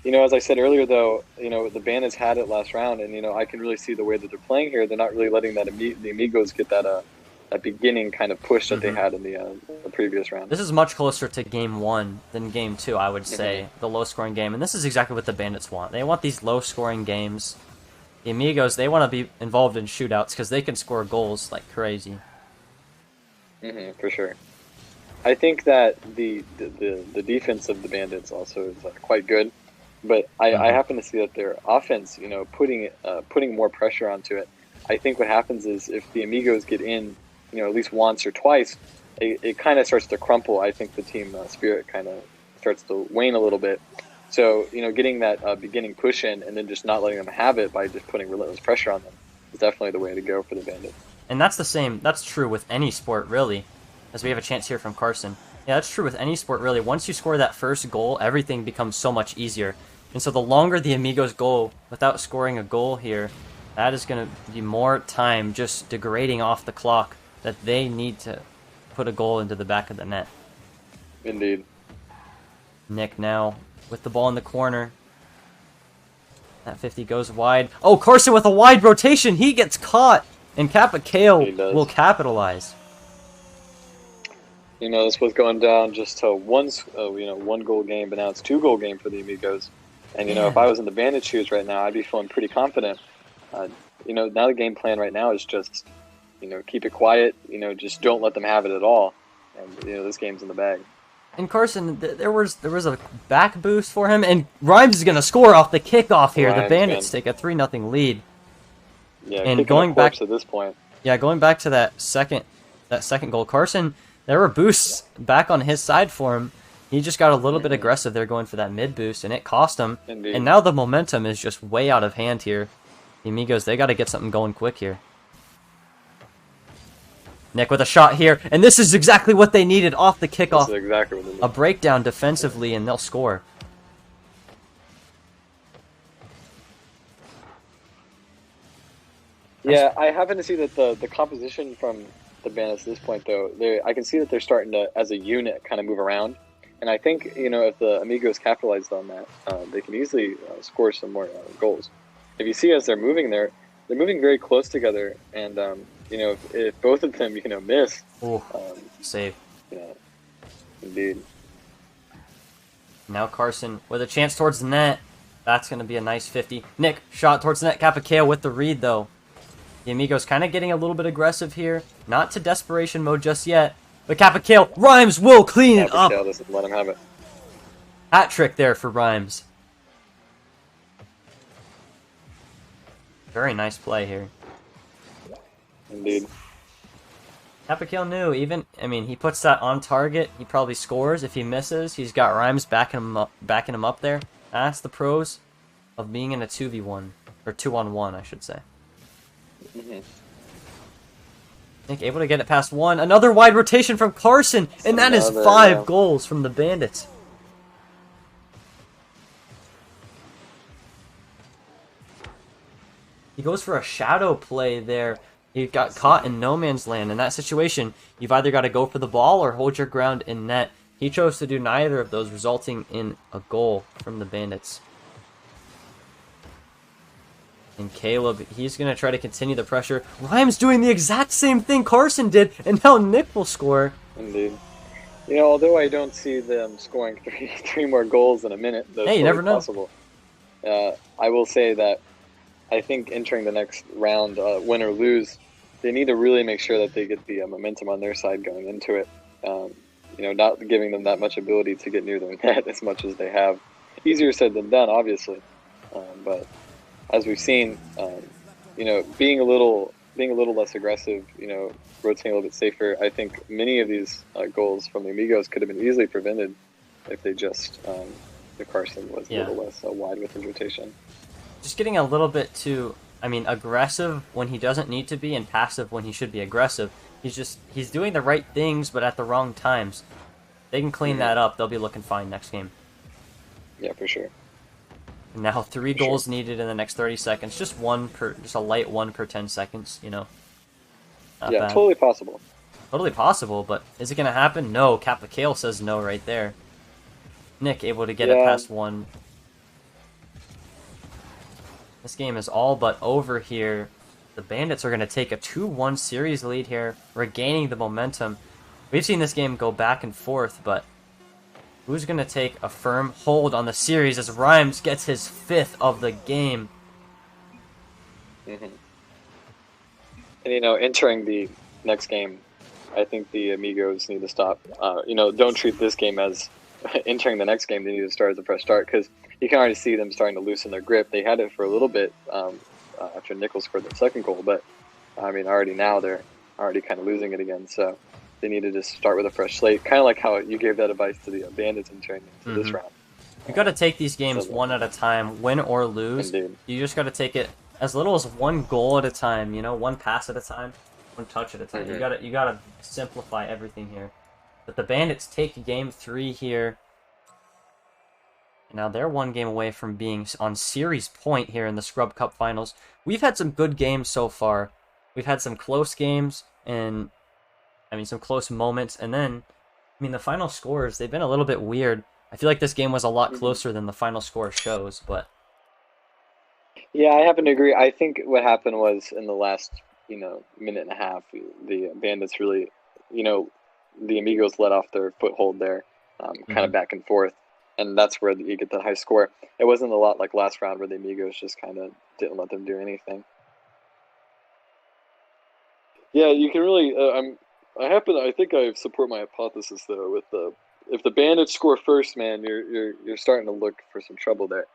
[SPEAKER 3] As I said earlier, though, the Bandits had it last round, and I can really see the way that they're playing here. They're not really letting the Amigos get that that beginning kind of push that they had in the previous round.
[SPEAKER 1] This is much closer to game 1 than game 2, I would say, the low-scoring game. And this is exactly what the Bandits want. They want these low-scoring games. The Amigos, they want to be involved in shootouts because they can score goals like crazy.
[SPEAKER 3] For sure. I think that the defense of the Bandits also is quite good, but I happen to see that their offense, putting more pressure onto it. I think what happens is if the Amigos get in, at least once or twice, it kind of starts to crumple. I think the team spirit kind of starts to wane a little bit. So, getting that beginning push in and then just not letting them have it by just putting relentless pressure on them is definitely the way to go for the Bandits.
[SPEAKER 1] And that's true with any sport, really, as we have a chance here from Carson. Yeah, that's true with any sport, really. Once you score that first goal, everything becomes so much easier. And so the longer the Amigos go without scoring a goal here, that is going to be more time just degrading off the clock that they need to put a goal into the back of the net.
[SPEAKER 3] Indeed.
[SPEAKER 1] Nick now with the ball in the corner. That 50 goes wide. Oh, Carson with a wide rotation. He gets caught. And Kappa Kale will capitalize.
[SPEAKER 3] This was going down just to one goal game, but now it's 2-goal game for the Amigos. And, if I was in the Bandit shoes right now, I'd be feeling pretty confident. Now the game plan right now is just, keep it quiet, just don't let them have it at all. And, this game's in the bag.
[SPEAKER 1] And Carson, there was a back boost for him, and Rhymes is going to score off the kickoff here. The Bandits take a 3-0 lead.
[SPEAKER 3] Yeah,
[SPEAKER 1] and going back
[SPEAKER 3] to this point.
[SPEAKER 1] Yeah, going back to that second goal, Carson, there were boosts back on his side for him. He just got a little bit aggressive there going for that mid boost, and it cost him.
[SPEAKER 3] Indeed.
[SPEAKER 1] And now the momentum is just way out of hand here. The Amigos, they got to get something going quick here. Nick with a shot here, and this is exactly what they needed off the kickoff.
[SPEAKER 3] This is exactly what they needed.
[SPEAKER 1] A breakdown defensively, and they'll score.
[SPEAKER 3] Yeah, I happen to see that the composition from the Bandits at this point, though, I can see that they're starting to, as a unit, kind of move around. And I think, if the Amigos capitalized on that, they can easily score some more goals. If you see as they're moving there, they're moving very close together. And, if both of them, miss.
[SPEAKER 1] Ooh, save.
[SPEAKER 3] Yeah, indeed.
[SPEAKER 1] Now Carson with a chance towards the net. That's going to be a nice 50. Nick, shot towards the net. Kappa Kale with the read, though. The Amigos kind of getting a little bit aggressive here. Not to desperation mode just yet. But Kappa Kale, Rhymes will clean it up.
[SPEAKER 3] Kappa Kale doesn't let him have it.
[SPEAKER 1] Hat trick there for Rhymes. Very nice play here.
[SPEAKER 3] Indeed.
[SPEAKER 1] Kappa Kale knew, he puts that on target, he probably scores. If he misses, he's got Rhymes backing him up there. That's the pros of being in a 2v1, or 2-on-1, I should say. Nick able to get it past one. Another wide rotation from Carson, and that is 5 goals from the Bandits. He goes for a shadow play there. He got caught in no man's land. In that situation, you've either got to go for the ball or hold your ground in net. He chose to do neither of those, resulting in a goal from the Bandits. And Caleb, he's going to try to continue the pressure. Rhymes doing the exact same thing Carson did, and now Nick will score.
[SPEAKER 3] Indeed. Although I don't see them scoring three more goals in a minute, that's
[SPEAKER 1] hey, you never know.
[SPEAKER 3] Possible. I will say that I think entering the next round, win or lose, they need to really make sure that they get the momentum on their side going into it. Not giving them that much ability to get near the net as much as they have. Easier said than done, obviously. But as we've seen, being a little less aggressive, rotating a little bit safer. I think many of these goals from the Amigos could have been easily prevented if they just the Carson was a little less wide with his rotation.
[SPEAKER 1] Just getting a little bit too, aggressive when he doesn't need to be and passive when he should be aggressive. He's doing the right things, but at the wrong times. They can clean that up. They'll be looking fine next game.
[SPEAKER 3] Yeah, for sure.
[SPEAKER 1] Now 3 goals needed in the next 30 seconds. Just a light 1 per 10 seconds. Not bad.
[SPEAKER 3] Totally possible.
[SPEAKER 1] Totally possible, but is it going to happen? No. Kappa Kale says no right there. Nick able to get it past 1. This game is all but over here. The the Bandits are going to take a 2-1 series lead here, regaining the momentum. We've seen this game go back and forth, but who's going to take a firm hold on the series as Rhymes gets his 5th of the game?
[SPEAKER 3] Mm-hmm. And, entering the next game, I think the Amigos need to stop. Don't treat this game as entering the next game. They need to start as a fresh start, because you can already see them starting to loosen their grip. They had it for a little bit after Nichols scored their second goal, but already now they're already kind of losing it again. So they need to just start with a fresh slate, kind of like how you gave that advice to the Bandits entering into this round.
[SPEAKER 1] You got to take these games one at a time, win or lose.
[SPEAKER 3] Indeed.
[SPEAKER 1] You just got to take it as little as one goal at a time. One pass at a time, one touch at a time. You gotta simplify everything here. But the Bandits take game 3 here. Now they're 1 game away from being on series point here in the Skrub Cup Finals. We've had some good games so far. We've had some close games and some close moments. And then, the final scores, they've been a little bit weird. I feel like this game was a lot closer than the final score shows, but...
[SPEAKER 3] Yeah, I happen to agree. I think what happened was in the last, minute and a half, the Bandits really, the Amigos let off their foothold there, kind of back and forth, and that's where you get the high score. It wasn't a lot like last round where the Amigos just kind of didn't let them do anything. Yeah, you can really. I think I support my hypothesis though. If the Bandits score first, man, you're starting to look for some trouble there.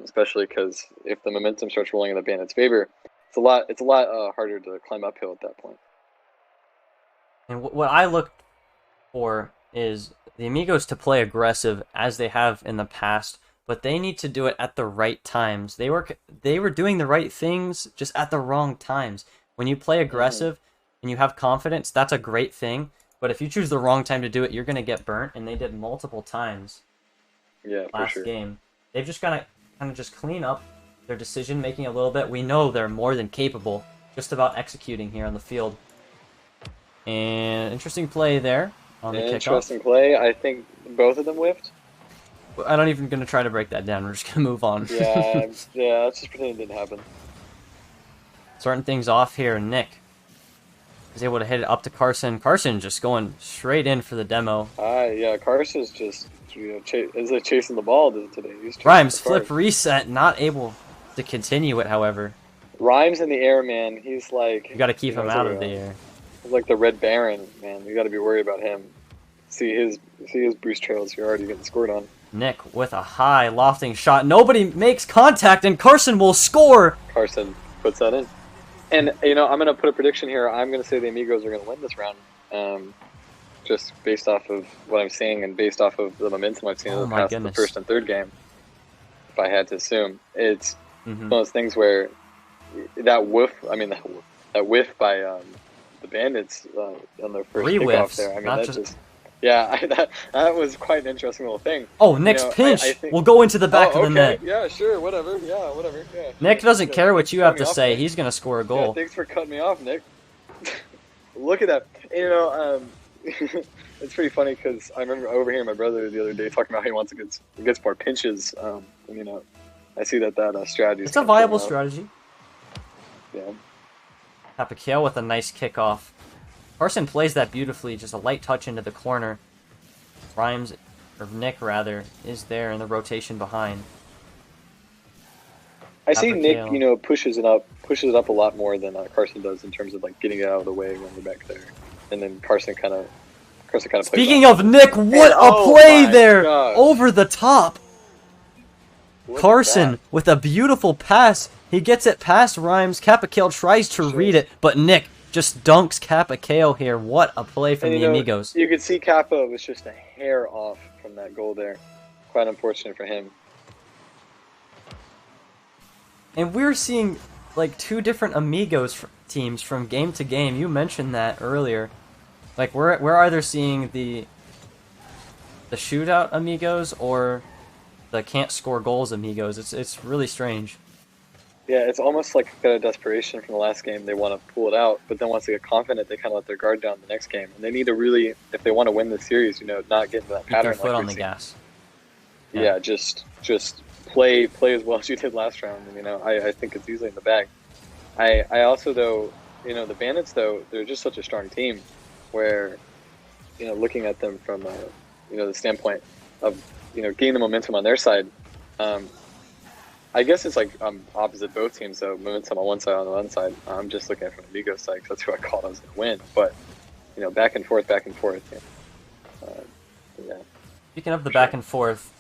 [SPEAKER 3] Especially because if the momentum starts rolling in the Bandits' favor, it's a lot harder to climb uphill at that point.
[SPEAKER 1] And what I look for is the Amigos to play aggressive as they have in the past, but they need to do it at the right times. They were doing the right things just at the wrong times. When you play aggressive and you have confidence, that's a great thing. But if you choose the wrong time to do it, you're going to get burnt, and they did multiple times.
[SPEAKER 3] Yeah,
[SPEAKER 1] last
[SPEAKER 3] for sure.
[SPEAKER 1] game. They've just got to kind of just clean up their decision making a little bit. We know they're more than capable, just about executing here on the field. And interesting play there on the kickoff.
[SPEAKER 3] Interesting play. I think both of them whiffed.
[SPEAKER 1] I'm not even going to try to break that down. We're just going to move on.
[SPEAKER 3] Yeah, let's just pretend it didn't happen.
[SPEAKER 1] Starting things off here, Nick is able to hit it up to Carson. Carson just going straight in for the demo.
[SPEAKER 3] Yeah, Carson's just chasing the ball today.
[SPEAKER 1] Rhymes flip reset, not able to continue it. However,
[SPEAKER 3] Rhymes in the air, man. He's like
[SPEAKER 1] you got to keep him out of the air.
[SPEAKER 3] He's like the Red Baron, man. You got to be worried about him. See his Bruce trails. You're already getting scored on.
[SPEAKER 1] Nick with a high lofting shot. Nobody makes contact, and Carson will score.
[SPEAKER 3] Carson puts that in. And, I'm going to put a prediction here. I'm going to say the Amigos are going to win this round. Just based off of what I'm seeing and based off of the momentum I've seen in the first and third game. If I had to assume. It's one of those things where that whiff by the Bandits on their first kickoff there. That was quite an interesting little thing.
[SPEAKER 1] Oh, Nick's pinch will go into the back of the net.
[SPEAKER 3] Yeah, sure, whatever. Yeah, whatever. Yeah.
[SPEAKER 1] Nick doesn't care what you have to say. He's going to score a goal.
[SPEAKER 3] Yeah, thanks for cutting me off, Nick. Look at that. It's pretty funny because I remember overhearing my brother the other day talking about how he gets more pinches. I see that strategy.
[SPEAKER 1] It's a viable strategy.
[SPEAKER 3] Yeah.
[SPEAKER 1] Capicale with a nice kickoff. Carson plays that beautifully, just a light touch into the corner. Nick is there in the rotation behind.
[SPEAKER 3] I see Nick, pushes it up a lot more than Carson does in terms of like getting it out of the way when we're back there, and then Carson kind of.
[SPEAKER 1] Speaking of Nick, what a play there! Over the top. Carson with a beautiful pass. He gets it past Rhymes. Capicale tries to read it, but Nick just dunks Capicale here. What a play from the Amigos.
[SPEAKER 3] You could see Kappa was just a hair off from that goal there. Quite unfortunate for him.
[SPEAKER 1] And we're seeing like 2 different Amigos teams from game to game. You mentioned that earlier. Like we're either seeing the shootout Amigos or the can't score goals Amigos. It's really strange.
[SPEAKER 3] Yeah, it's almost like a bit of desperation from the last game. They want to pull it out, but then once they get confident, they kind of let their guard down the next game. And they need to really, if they want to win the series, not get into that pattern.
[SPEAKER 1] Keep their foot on the gas.
[SPEAKER 3] Yeah, just play as well as you did last round. And, I think it's easily in the bag. I also though, the Bandits though, they're just such a strong team, where, looking at them from the standpoint of getting the momentum on their side. I guess it's like opposite both teams, though. Momentum on one side, on the other side. I'm just looking at it from the Amigos side because that's who I called I was going to win. But, back and forth, back and forth. Yeah.
[SPEAKER 1] Speaking of the back and forth,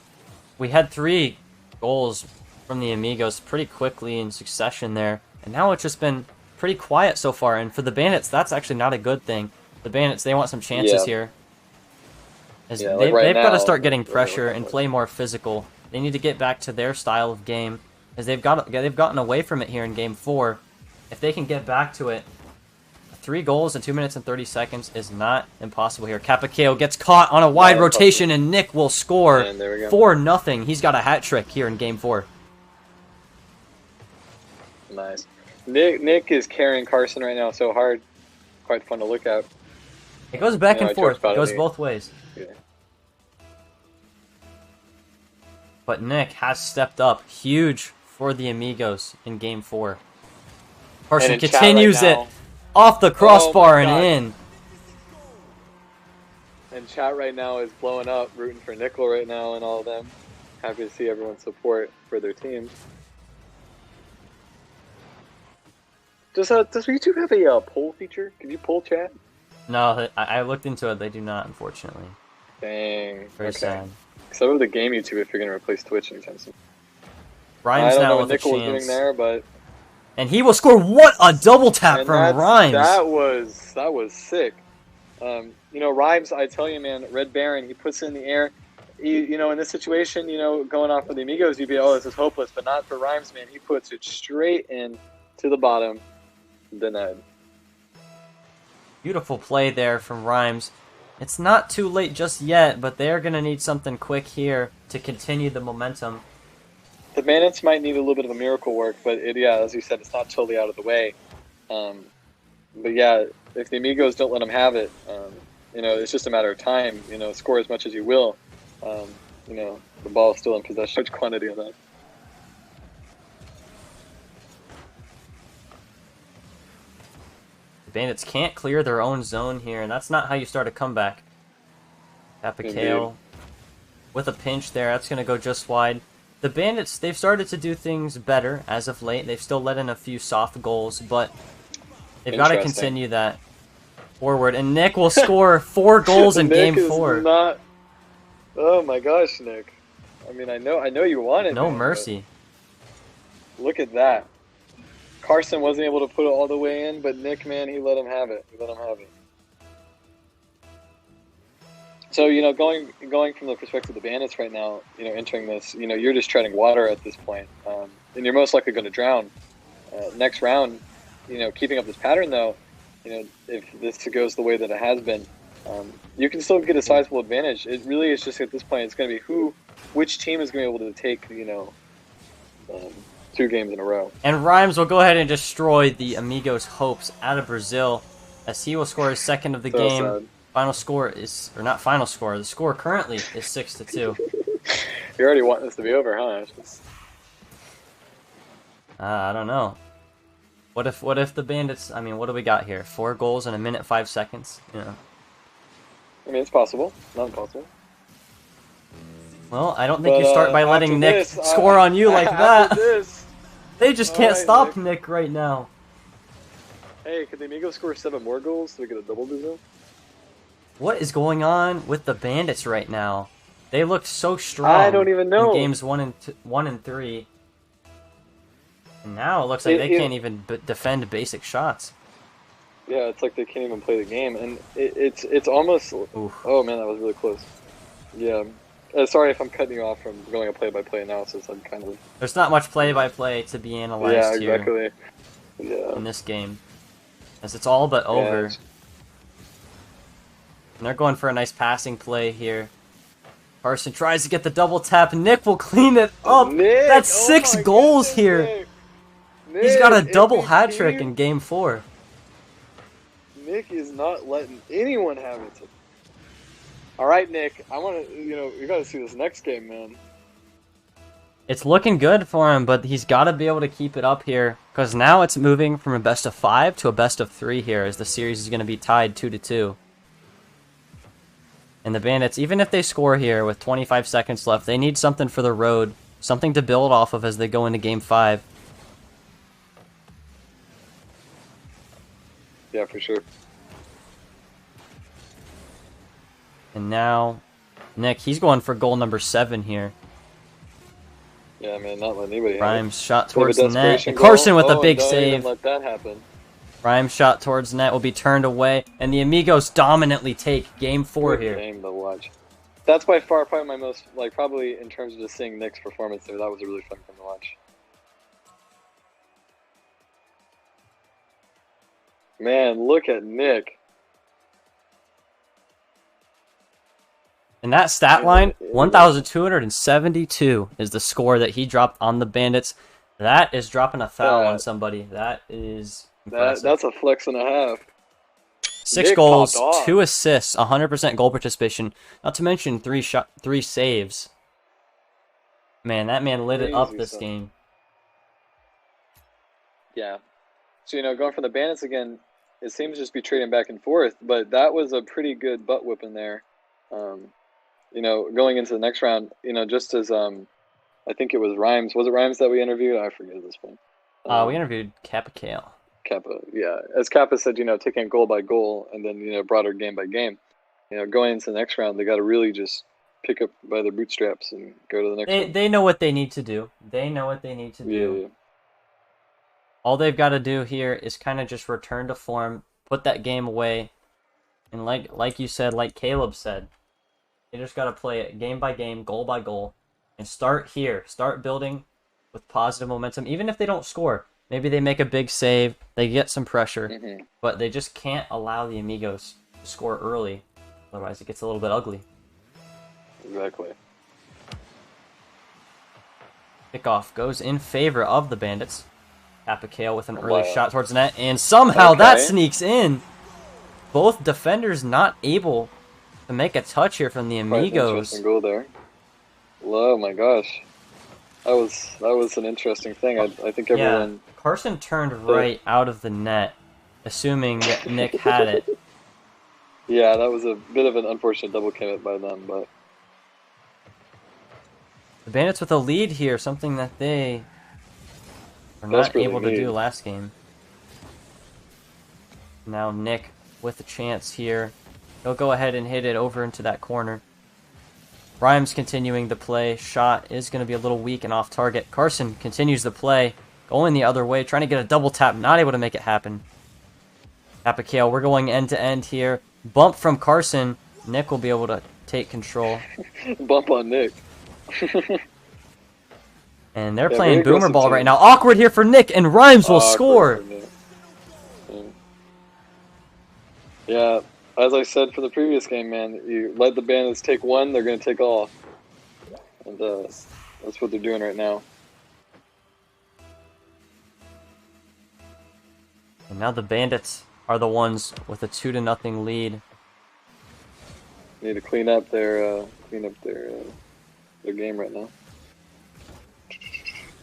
[SPEAKER 1] we had 3 goals from the Amigos pretty quickly in succession there. And now it's just been pretty quiet so far. And for the Bandits, that's actually not a good thing. The Bandits, they want some chances here. As they've got to start getting pressure and play more physical. They need to get back to their style of game, as they've gotten away from it here in Game 4. If they can get back to it, 3 goals in 2 minutes and 30 seconds is not impossible here. Capicao gets caught on a wide rotation, and Nick will score 4-0. He's got a hat trick here in Game 4.
[SPEAKER 3] Nice. Nick is carrying Carson right now so hard. Quite fun to look at.
[SPEAKER 1] It goes back and forth. It goes both ways.
[SPEAKER 3] Yeah.
[SPEAKER 1] But Nick has stepped up huge for the Amigos in Game 4. Carson continues it off the crossbar and in.
[SPEAKER 3] And chat right now is blowing up, rooting for Nickel right now and all of them. Happy to see everyone's support for their teams. Does YouTube have a poll feature? Can you poll chat?
[SPEAKER 1] No, I looked into it. They do not, unfortunately.
[SPEAKER 3] Dang.
[SPEAKER 1] Very sad.
[SPEAKER 3] Except for the game YouTube if you're going to replace Twitch anytime soon.
[SPEAKER 1] Rhymes
[SPEAKER 3] I don't
[SPEAKER 1] now
[SPEAKER 3] know
[SPEAKER 1] with
[SPEAKER 3] what Nickel
[SPEAKER 1] a
[SPEAKER 3] was
[SPEAKER 1] chance.
[SPEAKER 3] doing there, but...
[SPEAKER 1] And he will score. What a double tap from Rhymes.
[SPEAKER 3] That was sick. Rhymes, I tell you, man, Red Baron, he puts it in the air. In this situation, going off for the Amigos, you'd be, oh, this is hopeless. But not for Rhymes, man. He puts it straight in to the bottom. Denied.
[SPEAKER 1] Beautiful play there from Rhymes. It's not too late just yet, but they're going to need something quick here to continue the momentum.
[SPEAKER 3] The Bandits might need a little bit of a miracle work, but as you said, it's not totally out of the way. But yeah, if the Amigos don't let them have it, it's just a matter of time. Score as much as you will. The ball is still in possession. Much quantity of that.
[SPEAKER 1] The Bandits can't clear their own zone here, and that's not how you start a comeback. Capicao with a pinch there. That's going to go just wide. The Bandits, they've started to do things better as of late. They've still let in a few soft goals, but they've got to continue that forward. And Nick will score 4 goals in Game 4.
[SPEAKER 3] Oh my gosh, Nick. I mean, I know you want it.
[SPEAKER 1] No mercy.
[SPEAKER 3] Look at that. Carson wasn't able to put it all the way in, but Nick, man, he let him have it. So, going from the perspective of the Bandits right now, entering this, you're just treading water at this point. And you're most likely going to drown. Next round, keeping up this pattern, though, if this goes the way that it has been, you can still get a sizable advantage. It really is just at this point, it's going to be which team is going to be able to take, 2 games in a row.
[SPEAKER 1] And Rhymes will go ahead and destroy the Amigos' hopes out of Brazil, as he will score his second of the game.
[SPEAKER 3] Sad.
[SPEAKER 1] Final score is, or not final score, the score currently is 6-2.
[SPEAKER 3] You already want this to be over, huh?
[SPEAKER 1] I don't know. What if the Bandits, I mean, what do we got here? 4 goals in 1 minute 5 seconds?
[SPEAKER 3] I mean, it's possible. Not impossible.
[SPEAKER 1] Well, I don't think you start by letting Nick score on you like that. They just can't stop Nick right now.
[SPEAKER 3] Hey, could the Amigos score 7 more goals so we get a double Brazil?
[SPEAKER 1] What is going on with the Bandits right now? They looked so strong.
[SPEAKER 3] I don't even know.
[SPEAKER 1] In games 1 and 3. And now it looks like they can't even defend basic shots.
[SPEAKER 3] Yeah, it's like they can't even play the game, and it's almost.
[SPEAKER 1] Oof.
[SPEAKER 3] Oh man, that was really close. Yeah. Sorry if I'm cutting you off from going a play-by-play analysis. I'm kind of.
[SPEAKER 1] There's not much play-by-play to be analyzed
[SPEAKER 3] here. Yeah, exactly.
[SPEAKER 1] In this game, as it's all but over. And they're going for a nice passing play here. Carson tries to get the double tap. Nick will clean it up. That's 6 goals here. He's got a double hat trick in Game 4.
[SPEAKER 3] Nick is not letting anyone have it. All right, Nick. I want to. You got to see this next game, man.
[SPEAKER 1] It's looking good for him, but he's got to be able to keep it up here, because now it's moving from a best of 5 to a best of 3 here, as the series is going to be tied 2-2. And the Bandits, even if they score here with 25 seconds left, they need something for the road, something to build off of as they go into Game 5.
[SPEAKER 3] Yeah, for sure.
[SPEAKER 1] And now, Nick, he's going for goal number 7 here.
[SPEAKER 3] Yeah, man, not letting anybody have it.
[SPEAKER 1] Rhymes shot
[SPEAKER 3] Bit of a
[SPEAKER 1] towards the net.
[SPEAKER 3] desperation
[SPEAKER 1] And Carson
[SPEAKER 3] goal.
[SPEAKER 1] with a
[SPEAKER 3] Oh,
[SPEAKER 1] big
[SPEAKER 3] don't even
[SPEAKER 1] save.
[SPEAKER 3] let that happen.
[SPEAKER 1] Rhymes shot towards net will be turned away, and the Amigos dominantly take Game 4
[SPEAKER 3] Good
[SPEAKER 1] here.
[SPEAKER 3] game to watch. That's by far probably my most, like, probably in terms of just seeing Nick's performance there, that was a really fun game to watch. Man, look at Nick.
[SPEAKER 1] And that stat line, 1,272 is the score that he dropped on the Bandits. That is dropping a foul on somebody. That is impressive.
[SPEAKER 3] That's a flex and a half.
[SPEAKER 1] 6
[SPEAKER 3] Nick
[SPEAKER 1] goals,
[SPEAKER 3] popped off.
[SPEAKER 1] 2 assists, 100% goal participation. Not to mention 3 saves. Man, that man lit it up
[SPEAKER 3] Crazy
[SPEAKER 1] this
[SPEAKER 3] stuff.
[SPEAKER 1] game.
[SPEAKER 3] Yeah. So, going for the Bandits again, it seems to just be trading back and forth, but that was a pretty good butt whipping there. Going into the next round, just as I think it was Rhymes. Was it Rhymes that we interviewed? I forget at this point.
[SPEAKER 1] We interviewed Capicale.
[SPEAKER 3] Kappa, yeah. As Kappa said, taking it goal by goal and then, broader game by game. Going into the next round, they got to really just pick up by their bootstraps and go to the next round.
[SPEAKER 1] They know what they need to do. They know what they need to do.
[SPEAKER 3] Yeah.
[SPEAKER 1] All they've got to do here is kind of just return to form, put that game away, and like you said, like Caleb said, they just got to play it game by game, goal by goal, and start here. Start building with positive momentum. Even if they don't score, maybe they make a big save, they get some pressure, but they just can't allow the Amigos to score early. Otherwise, it gets a little bit ugly.
[SPEAKER 3] Exactly.
[SPEAKER 1] Kickoff goes in favor of the Bandits. Capicale with an early
[SPEAKER 3] Wow.
[SPEAKER 1] shot towards the net, and somehow that
[SPEAKER 3] Okay.
[SPEAKER 1] sneaks in. Both defenders not able to make a touch here from the
[SPEAKER 3] Quite an
[SPEAKER 1] Amigos.
[SPEAKER 3] interesting goal there. Oh my gosh. That was an interesting thing. I think everyone.
[SPEAKER 1] Yeah, Carson turned right out of the net, assuming that Nick had it.
[SPEAKER 3] Yeah, that was a bit of an unfortunate double commit by them, but
[SPEAKER 1] The Bandits with a lead here, something that they were not
[SPEAKER 3] Desperately
[SPEAKER 1] able to
[SPEAKER 3] need.
[SPEAKER 1] do last game. Now Nick with a chance here. He'll go ahead and hit it over into that corner. Rhymes continuing the play. Shot is going to be a little weak and off target. Carson continues the play. Going the other way, trying to get a double tap. Not able to make it happen. Capicale, we're going end to end here. Bump from Carson. Nick will be able to take control.
[SPEAKER 3] bump on Nick.
[SPEAKER 1] And they're
[SPEAKER 3] Yeah,
[SPEAKER 1] playing
[SPEAKER 3] very
[SPEAKER 1] boomer
[SPEAKER 3] aggressive
[SPEAKER 1] ball
[SPEAKER 3] team.
[SPEAKER 1] right now. Awkward here for Nick, and Rhymes will
[SPEAKER 3] Awkward
[SPEAKER 1] score.
[SPEAKER 3] for Nick. Yeah, as I said for the previous game, man, you let the Bandits take one, they're going to take all. And that's what they're doing right now.
[SPEAKER 1] And now the Bandits are the ones with a 2-0 lead.
[SPEAKER 3] Need to clean up their game right now.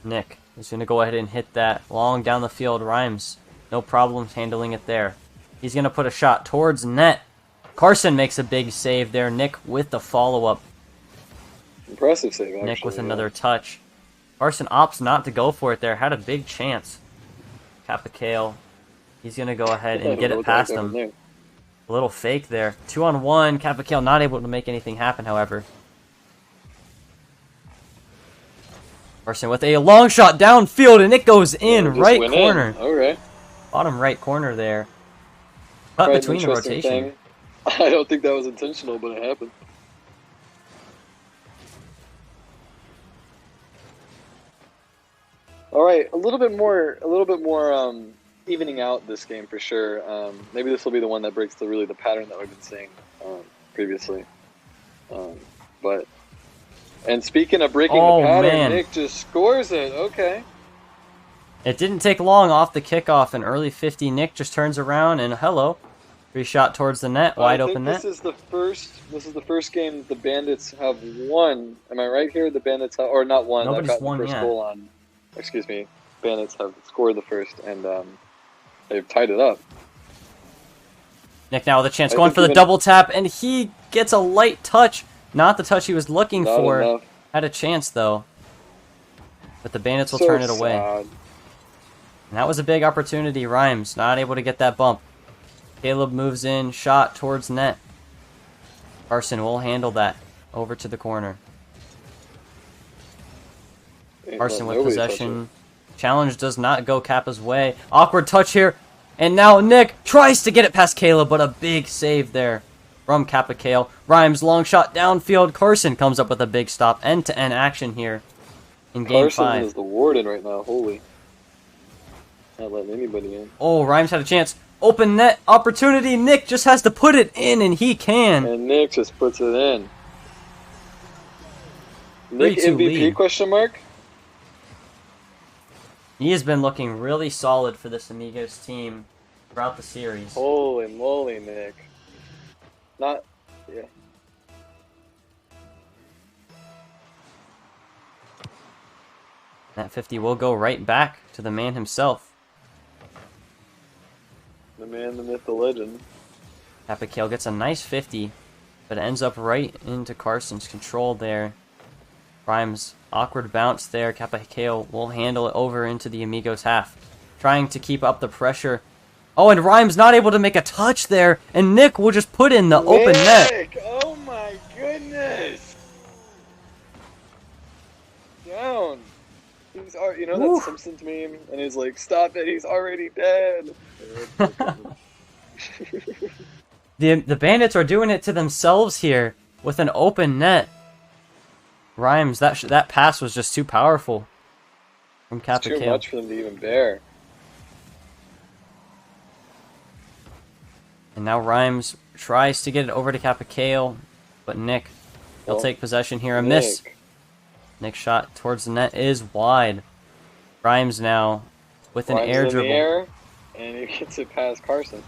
[SPEAKER 1] Nick is going to go ahead and hit that long down the field. Rhymes, no problems handling it there. He's going to put a shot towards net. Carson makes a big save there. Nick with the follow-up.
[SPEAKER 3] Impressive save, actually.
[SPEAKER 1] Nick with another touch. Carson opts not to go for it there. Had a big chance. Capicale, he's going to go ahead and get it past him. A little fake there. 2-on-1. Capicale not able to make anything happen, however. Carson with a long shot downfield, and it goes in right corner.
[SPEAKER 3] Okay.
[SPEAKER 1] Bottom right corner there. Cut
[SPEAKER 3] Quite an
[SPEAKER 1] between the
[SPEAKER 3] interesting
[SPEAKER 1] rotation.
[SPEAKER 3] thing. I don't think that was intentional, but it happened. All right, a little bit more evening out this game for sure. Maybe this will be the one that breaks the pattern that we've been seeing previously. And speaking of breaking the pattern,
[SPEAKER 1] man.
[SPEAKER 3] Nick just scores it. Okay.
[SPEAKER 1] It didn't take long off the kickoff, an early 50. Nick just turns around and hello. Free shot towards the net, wide open net.
[SPEAKER 3] This is the first game that the Bandits have won. Am I right here? The Bandits have, or not won.
[SPEAKER 1] Nobody's
[SPEAKER 3] I've got
[SPEAKER 1] won
[SPEAKER 3] the first
[SPEAKER 1] yet.
[SPEAKER 3] goal on. Excuse me. Bandits have scored the first, and they've tied it up.
[SPEAKER 1] Nick now with a chance,
[SPEAKER 3] I
[SPEAKER 1] going
[SPEAKER 3] think
[SPEAKER 1] for the
[SPEAKER 3] even-
[SPEAKER 1] double tap, and he gets a light touch. Not the touch he was looking
[SPEAKER 3] Not
[SPEAKER 1] for.
[SPEAKER 3] enough.
[SPEAKER 1] Had a chance though. But the Bandits will
[SPEAKER 3] So
[SPEAKER 1] turn it away.
[SPEAKER 3] sad.
[SPEAKER 1] And that was a big opportunity. Rhymes not able to get that bump. Caleb moves in, shot towards net. Carson will handle that. Over to the corner.
[SPEAKER 3] Ain't
[SPEAKER 1] Carson
[SPEAKER 3] let
[SPEAKER 1] with
[SPEAKER 3] nobody touch
[SPEAKER 1] possession. Challenge does not go Kappa's way. Awkward touch here. And now Nick tries to get it past Caleb, but a big save there from Kappa Kale. Rhymes long shot downfield. Carson comes up with a big stop. End-to-end action here in
[SPEAKER 3] it.
[SPEAKER 1] game
[SPEAKER 3] Carson
[SPEAKER 1] 5.
[SPEAKER 3] is the warden right now. Holy. Not letting anybody in.
[SPEAKER 1] Oh, Rhymes had a chance. Open net opportunity. Nick just has to put it in, and he can.
[SPEAKER 3] And Nick just puts it in. Nick
[SPEAKER 1] 3-2
[SPEAKER 3] MVP
[SPEAKER 1] lead.
[SPEAKER 3] question mark?
[SPEAKER 1] He has been looking really solid for this Amigos team throughout the series.
[SPEAKER 3] Holy moly, Nick. Not, yeah.
[SPEAKER 1] That 50 will go right back to the man himself.
[SPEAKER 3] The man, the myth, the legend.
[SPEAKER 1] Kappa Kale gets a nice 50, but it ends up right into Carson's control there. Rhymes, awkward bounce there. Kappa Kale will handle it over into the Amigos half, trying to keep up the pressure. Oh, and Rhymes not able to make a touch there, and Nick will just put in the open net.
[SPEAKER 3] Nick! Oh my goodness! Down. He's, you know
[SPEAKER 1] Woo.
[SPEAKER 3] that Simpsons meme? And he's like, stop it, he's already dead.
[SPEAKER 1] The Bandits are doing it to themselves here with an open net. Rhymes, that pass was just too powerful from
[SPEAKER 3] It's
[SPEAKER 1] Kappa
[SPEAKER 3] too
[SPEAKER 1] Kale.
[SPEAKER 3] much for them to even bear.
[SPEAKER 1] And now Rhymes tries to get it over to Kappa Kale, but Nick, he'll
[SPEAKER 3] Well,
[SPEAKER 1] take possession here. A miss.
[SPEAKER 3] Nick.
[SPEAKER 1] Nick's shot towards the net is wide. Rhymes now with an
[SPEAKER 3] Rhymes
[SPEAKER 1] air
[SPEAKER 3] in the
[SPEAKER 1] dribble.
[SPEAKER 3] air, and he gets it past Carson.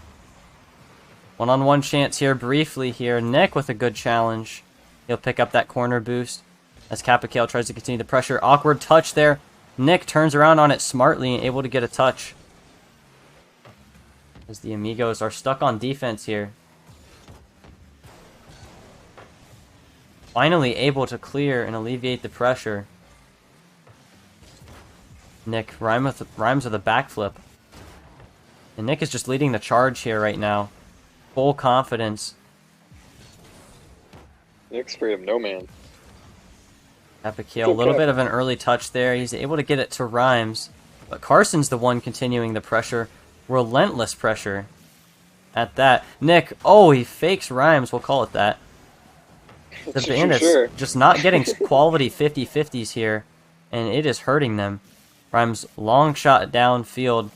[SPEAKER 1] One-on-one chance here briefly here. Nick with a good challenge. He'll pick up that corner boost as Kappa Kale tries to continue the pressure. Awkward touch there. Nick turns around on it smartly and able to get a touch. As the Amigos are stuck on defense here. Finally able to clear and alleviate the pressure. Nick rhymes with a backflip. And Nick is just leading the charge here right now. Full confidence.
[SPEAKER 3] Nick's straight up no man.
[SPEAKER 1] Apakil, a little
[SPEAKER 3] Okay.
[SPEAKER 1] bit of an early touch there. He's able to get it to Rhymes. But Carson's the one continuing the pressure. Relentless pressure. At that. Nick, oh, he fakes Rhymes. We'll call it that. The
[SPEAKER 3] Sure,
[SPEAKER 1] Bandits
[SPEAKER 3] sure.
[SPEAKER 1] just not getting quality 50-50s here. And it is hurting them. Rhymes, long shot downfield.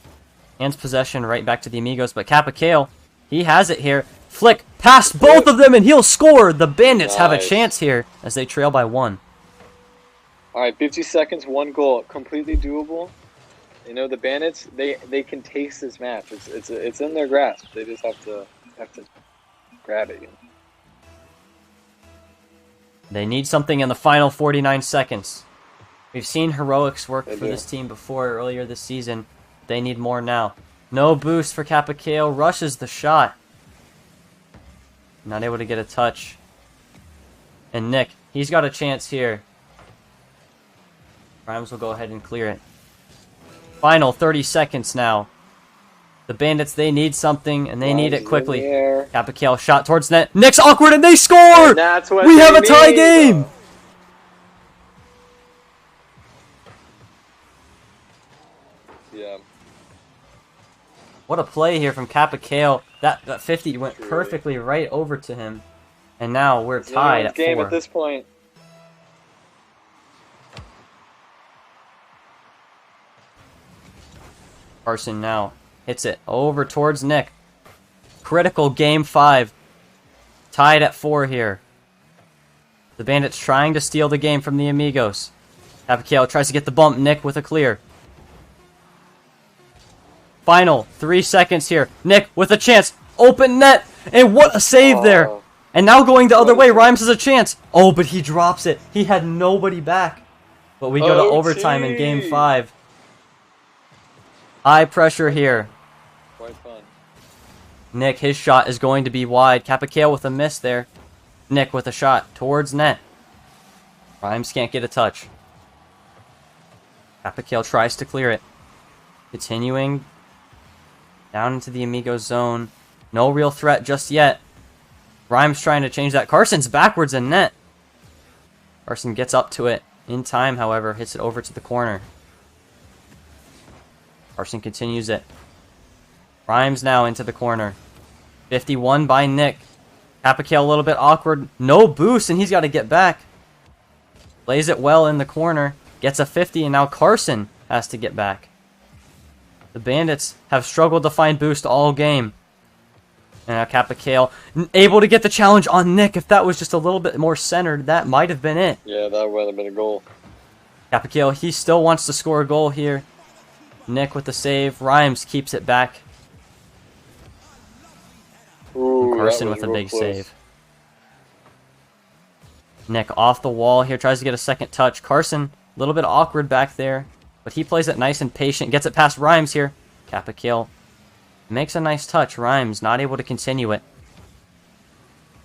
[SPEAKER 1] Hands possession right back to the Amigos. But Kappa Kale, he has it here. Flick past both of them and he'll score. The Bandits have a
[SPEAKER 3] Nice.
[SPEAKER 1] chance here as they trail by 1.
[SPEAKER 3] Alright, 50 seconds, 1 goal. Completely doable. You know, the Bandits, they can taste this match. It's in their grasp. They just have to grab it. You know?
[SPEAKER 1] They need something in the final 49 seconds. We've seen heroics work
[SPEAKER 3] They
[SPEAKER 1] for
[SPEAKER 3] do.
[SPEAKER 1] this team before earlier this season. They need more now. No boost for Kappa Kale. Rushes the shot. Not able to get a touch. And Nick, he's got a chance here. Rhymes will go ahead and clear it. Final 30 seconds now. The Bandits, they need something, and they need it
[SPEAKER 3] Rhymes
[SPEAKER 1] quickly.
[SPEAKER 3] in the air.
[SPEAKER 1] Kappa Kale shot towards net. Nick's awkward, and they score!
[SPEAKER 3] And that's what
[SPEAKER 1] We
[SPEAKER 3] they
[SPEAKER 1] have a tie
[SPEAKER 3] need.
[SPEAKER 1] game!
[SPEAKER 3] Yeah.
[SPEAKER 1] What a play here from Kappa Kale. That 50 went
[SPEAKER 3] Truly.
[SPEAKER 1] perfectly right over to him. And now we're
[SPEAKER 3] It's
[SPEAKER 1] tied
[SPEAKER 3] anyone's
[SPEAKER 1] at
[SPEAKER 3] game
[SPEAKER 1] 4.
[SPEAKER 3] at this point.
[SPEAKER 1] Carson now hits it over towards Nick. Critical game 5. Tied at 4 here. The Bandits trying to steal the game from the Amigos. Kappa Kale tries to get the bump. Nick with a clear. Final 3 seconds here. Nick with a chance. open net. And what a save there.
[SPEAKER 3] Oh,
[SPEAKER 1] And now going the other
[SPEAKER 3] What a
[SPEAKER 1] way,
[SPEAKER 3] save.
[SPEAKER 1] Rhymes has a chance. Oh, but he drops it. He had nobody back. But we go to overtime in game
[SPEAKER 3] OT.
[SPEAKER 1] 5. High pressure here.
[SPEAKER 3] quite fun.
[SPEAKER 1] Nick, his shot is going to be wide. Capicale with a miss there. Nick with a shot towards net. Rhymes can't get a touch. Capicale tries to clear it. Continuing down into the Amigos zone. No real threat just yet. Rhymes trying to change that. Carson's backwards in net. Carson gets up to it. In time, however, hits it over to the corner. Carson continues it. Rhymes now into the corner. 51 by Nick. Capicale a little bit awkward. No boost, and he's got to get back. Plays it well in the corner. Gets a 50, and now Carson has to get back. The Bandits have struggled to find boost all game. And now Capicale able to get the challenge on Nick. If that was just a little bit more centered, that might have been it.
[SPEAKER 3] Yeah, that would have been a goal.
[SPEAKER 1] Capicale, he still wants to score a goal here. Nick with the save. Rhymes keeps it back.
[SPEAKER 3] Ooh,
[SPEAKER 1] Carson
[SPEAKER 3] that
[SPEAKER 1] with
[SPEAKER 3] was
[SPEAKER 1] a
[SPEAKER 3] real
[SPEAKER 1] big
[SPEAKER 3] close.
[SPEAKER 1] save. Nick off the wall here, tries to get a second touch. Carson, a little bit awkward back there, but he plays it nice and patient. Gets it past Rhymes here. Capicale makes a nice touch. Rhymes not able to continue it.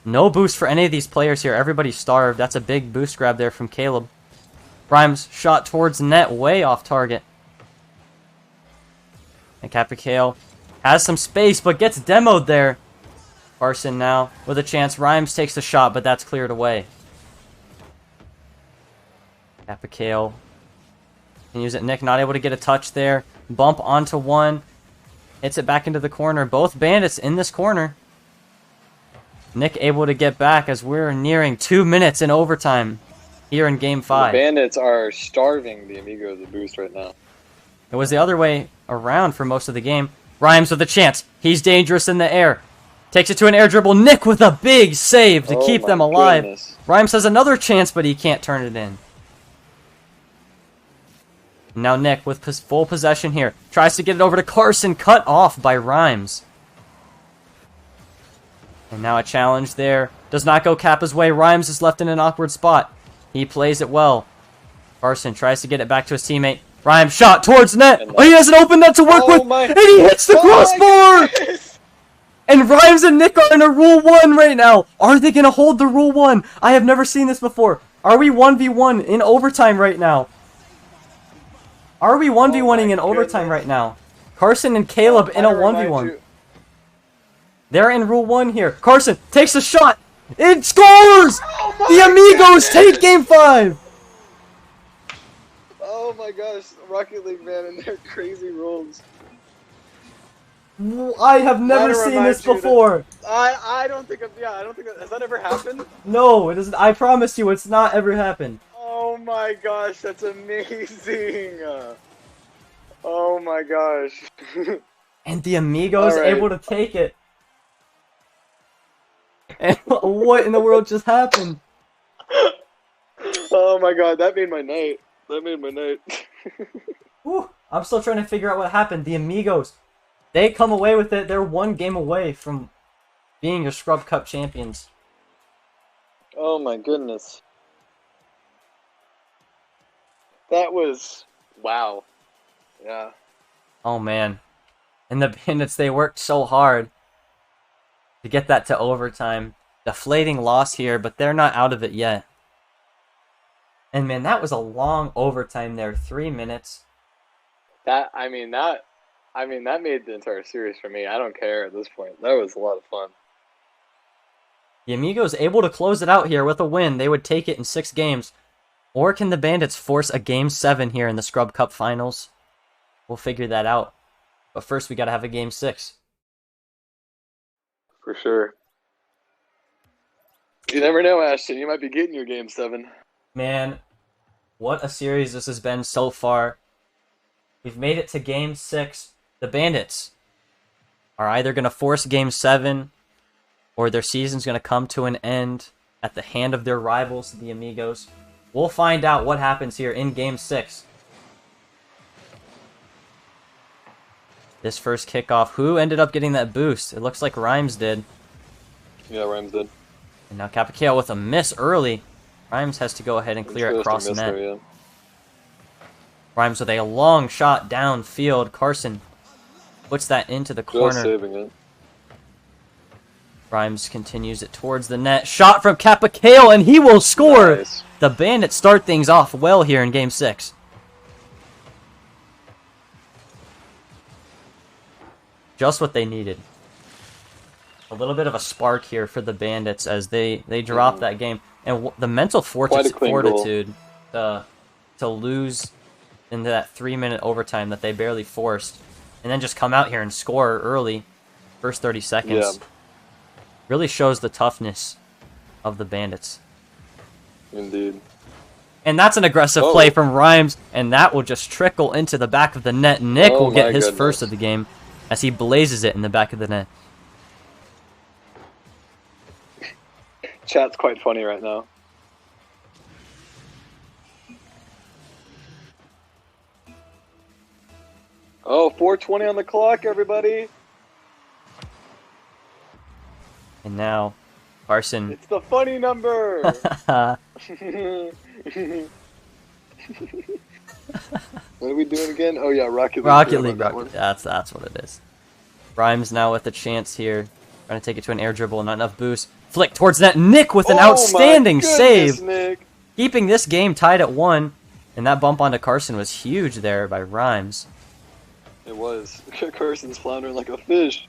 [SPEAKER 1] No boost for any of these players here. Everybody's starved. That's a big boost grab there from Caleb. Rhymes shot towards net, way off target. And Capicale has some space, but gets demoed there. Carson now with a chance. Rhymes takes the shot, but that's cleared away. Capicale continues it. Nick not able to get a touch there. Bump onto one. Hits it back into the corner. Both Bandits in this corner. Nick able to get back as we're nearing 2 minutes in overtime here in game 5.
[SPEAKER 3] The Bandits are starving the Amigos a boost right now.
[SPEAKER 1] It was the other way around for most of the game. Rhymes with a chance. He's dangerous in the air. Takes it to an air dribble. Nick with a big save to keep
[SPEAKER 3] my
[SPEAKER 1] them alive.
[SPEAKER 3] goodness.
[SPEAKER 1] Rhymes has another chance, but he can't turn it in. Now Nick with full possession here. Tries to get it over to Carson. Cut off by Rhymes. And now a challenge there. Does not go Kappa's way. Rhymes is left in an awkward spot. He plays it well. Carson tries to get it back to his teammate. Rhymes shot towards net.
[SPEAKER 3] And
[SPEAKER 1] Oh, he has an open net to work
[SPEAKER 3] Oh
[SPEAKER 1] with.
[SPEAKER 3] my-
[SPEAKER 1] And he hits the crossbar. And Rhymes and Nick are in a Rule 1 right now. Are they going to hold the Rule 1? I have never seen this before. Are we 1v1 in overtime right now? Are we 1v1ing in overtime right now? Carson and Caleb in a
[SPEAKER 3] I remind
[SPEAKER 1] 1v1.
[SPEAKER 3] you-
[SPEAKER 1] They're in Rule 1 here. Carson takes a shot. It scores!
[SPEAKER 3] Oh my
[SPEAKER 1] The Amigos
[SPEAKER 3] goodness!
[SPEAKER 1] take Game 5!
[SPEAKER 3] Oh my gosh, Rocket League man and their crazy rolls.
[SPEAKER 1] I have never
[SPEAKER 3] Gotta
[SPEAKER 1] seen this
[SPEAKER 3] remind you that-
[SPEAKER 1] before.
[SPEAKER 3] I don't think I don't think has that ever happened?
[SPEAKER 1] No, it isn't. I promise you, it's not ever happened.
[SPEAKER 3] Oh my gosh, that's amazing. Oh my gosh.
[SPEAKER 1] And the Amigos
[SPEAKER 3] All right.
[SPEAKER 1] able to take it. And what in the world just happened?
[SPEAKER 3] Oh my god, that made my night. That made my night.
[SPEAKER 1] Whew, I'm still trying to figure out what happened. The Amigos, they come away with it. They're 1 game away from being your Skrub Cup champions.
[SPEAKER 3] Oh my goodness. That was wow. Yeah.
[SPEAKER 1] Oh man. And the Bandits, they worked so hard to get that to overtime. Deflating loss here, but they're not out of it yet. And man, that was a long overtime there. 3 minutes.
[SPEAKER 3] That made the entire series for me. I don't care at this point. That was a lot of fun.
[SPEAKER 1] The Amigos able to close it out here with a win. They would take it in 6 games. Or can the Bandits force a Game 7 here in the Skrub Cup Finals? We'll figure that out. But first, we got to have a Game 6.
[SPEAKER 3] For sure. You never know, Ashton. You might be getting your Game 7.
[SPEAKER 1] Man, what a series this has been so far. We've made it to Game 6. The Bandits are either going to force Game 7 or their season's going to come to an end at the hand of their rivals, the Amigos. We'll find out what happens here in Game 6. this first kickoff. Who ended up getting that boost? It looks like Rhymes did.
[SPEAKER 3] Yeah, Rhymes did.
[SPEAKER 1] And now Capicale with a miss early. Rhymes has to go ahead and clear it across net.
[SPEAKER 3] There, yeah.
[SPEAKER 1] Rhymes with a long shot downfield. Carson puts that into the corner.
[SPEAKER 3] Just saving it.
[SPEAKER 1] Rhymes continues it towards the net. Shot from Capicale, and he will score!
[SPEAKER 3] Nice.
[SPEAKER 1] The Bandits start things off well here in Game 6. Just what they needed. A little bit of a spark here for the Bandits as they drop that game. And the mental fortitude to lose into that 3-minute overtime that they barely forced. And then just come out here and score early. First 30 seconds.
[SPEAKER 3] Yeah.
[SPEAKER 1] Really shows the toughness of the Bandits.
[SPEAKER 3] Indeed.
[SPEAKER 1] And that's an aggressive play from Rhymes, and that will just trickle into the back of the net. Nick will get his first of the game as he blazes it in the back of the net.
[SPEAKER 3] Chat's quite funny right now. Oh, 4:20 on the clock, everybody.
[SPEAKER 1] And now, Carson.
[SPEAKER 3] It's the funny number. What are we doing again? Oh yeah, Rocket League.
[SPEAKER 1] Rocket League. That's what it is. Rhymes now with a chance here. Trying to take it to an air dribble, not enough boost. Flick towards that. Nick with an outstanding save.
[SPEAKER 3] Nick.
[SPEAKER 1] Keeping this game tied at 1. And that bump onto Carson was huge there by Rhymes.
[SPEAKER 3] It was. Carson's floundering like a fish.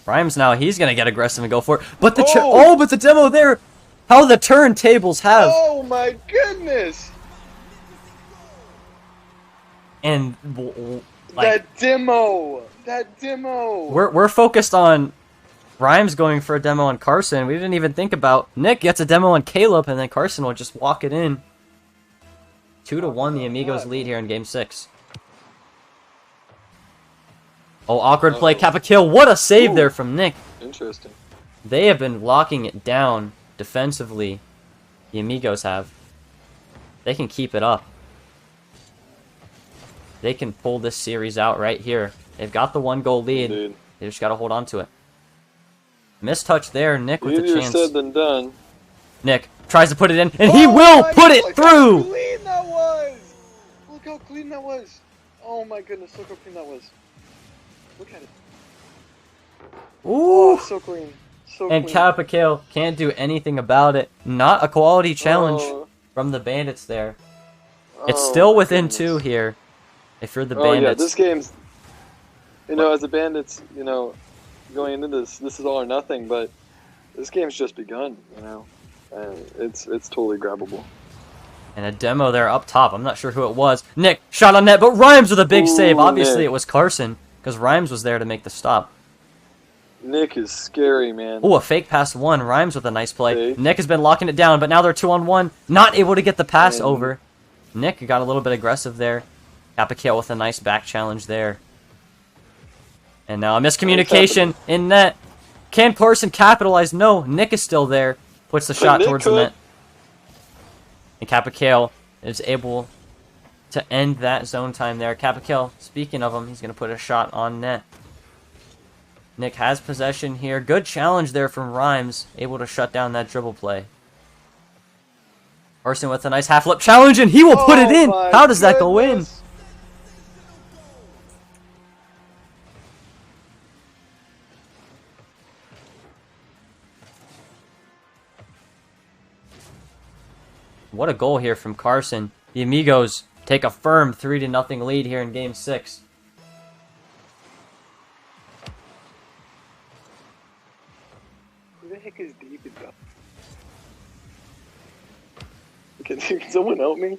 [SPEAKER 1] Rhymes now, he's going to get aggressive and go for it. But the but the demo there. How the turntables have.
[SPEAKER 3] Oh my goodness.
[SPEAKER 1] And
[SPEAKER 3] like, that demo.
[SPEAKER 1] We're focused on Rhymes going for a demo on Carson. We didn't even think about Nick gets a demo on Caleb, and then Carson will just walk it in. 2-1, the Amigos lead here in Game 6. Oh, awkward play, Capicale. What a save there from Nick.
[SPEAKER 3] Interesting.
[SPEAKER 1] They have been locking it down defensively. The Amigos have. They can keep it up. They can pull this series out right here. They've got the 1-goal lead.
[SPEAKER 3] Indeed.
[SPEAKER 1] They just got to hold on to it. Mistouch there, Nick with the
[SPEAKER 3] Easier
[SPEAKER 1] chance.
[SPEAKER 3] said than done.
[SPEAKER 1] Nick tries to put it in, and he will put it through!
[SPEAKER 3] Look how clean that was! Look how clean that was! Oh my goodness, look how clean that was. Look at it.
[SPEAKER 1] Ooh!
[SPEAKER 3] Oh, so clean. So
[SPEAKER 1] and
[SPEAKER 3] clean.
[SPEAKER 1] Capicale can't do anything about it. Not a quality challenge from the Bandits there. It's still within 2 here. If you're the Bandits.
[SPEAKER 3] Yeah, this game's, as the Bandits, going into this is all or nothing, but this game's just begun, and it's totally grabbable.
[SPEAKER 1] And a demo there up top. I'm not sure who it was. Nick, shot on net, but Rhymes with a big save. Obviously,
[SPEAKER 3] Nick.
[SPEAKER 1] It was Carson, because Rhymes was there to make the stop.
[SPEAKER 3] Nick is scary, man.
[SPEAKER 1] Oh, a fake pass 1. Rhymes with a nice play.
[SPEAKER 3] Fake.
[SPEAKER 1] Nick has been locking it down, but now they're 2-on-1. Not able to get the pass over. Nick got a little bit aggressive there. Capicale with a nice back challenge there. And now a miscommunication in net. Can Carson capitalize? No, Nick is still there. Puts the shot towards the net. And Capicale is able to end that zone time there. Capicale, speaking of him, he's going to put a shot on net. Nick has possession here. Good challenge there from Rhymes. Able to shut down that dribble play. Carson with a nice half-lip challenge, and he will put it in. How does that go in? What a goal here from Carson. The Amigos take a firm 3-0 lead here in Game 6.
[SPEAKER 3] Who the heck is David? Can someone help me?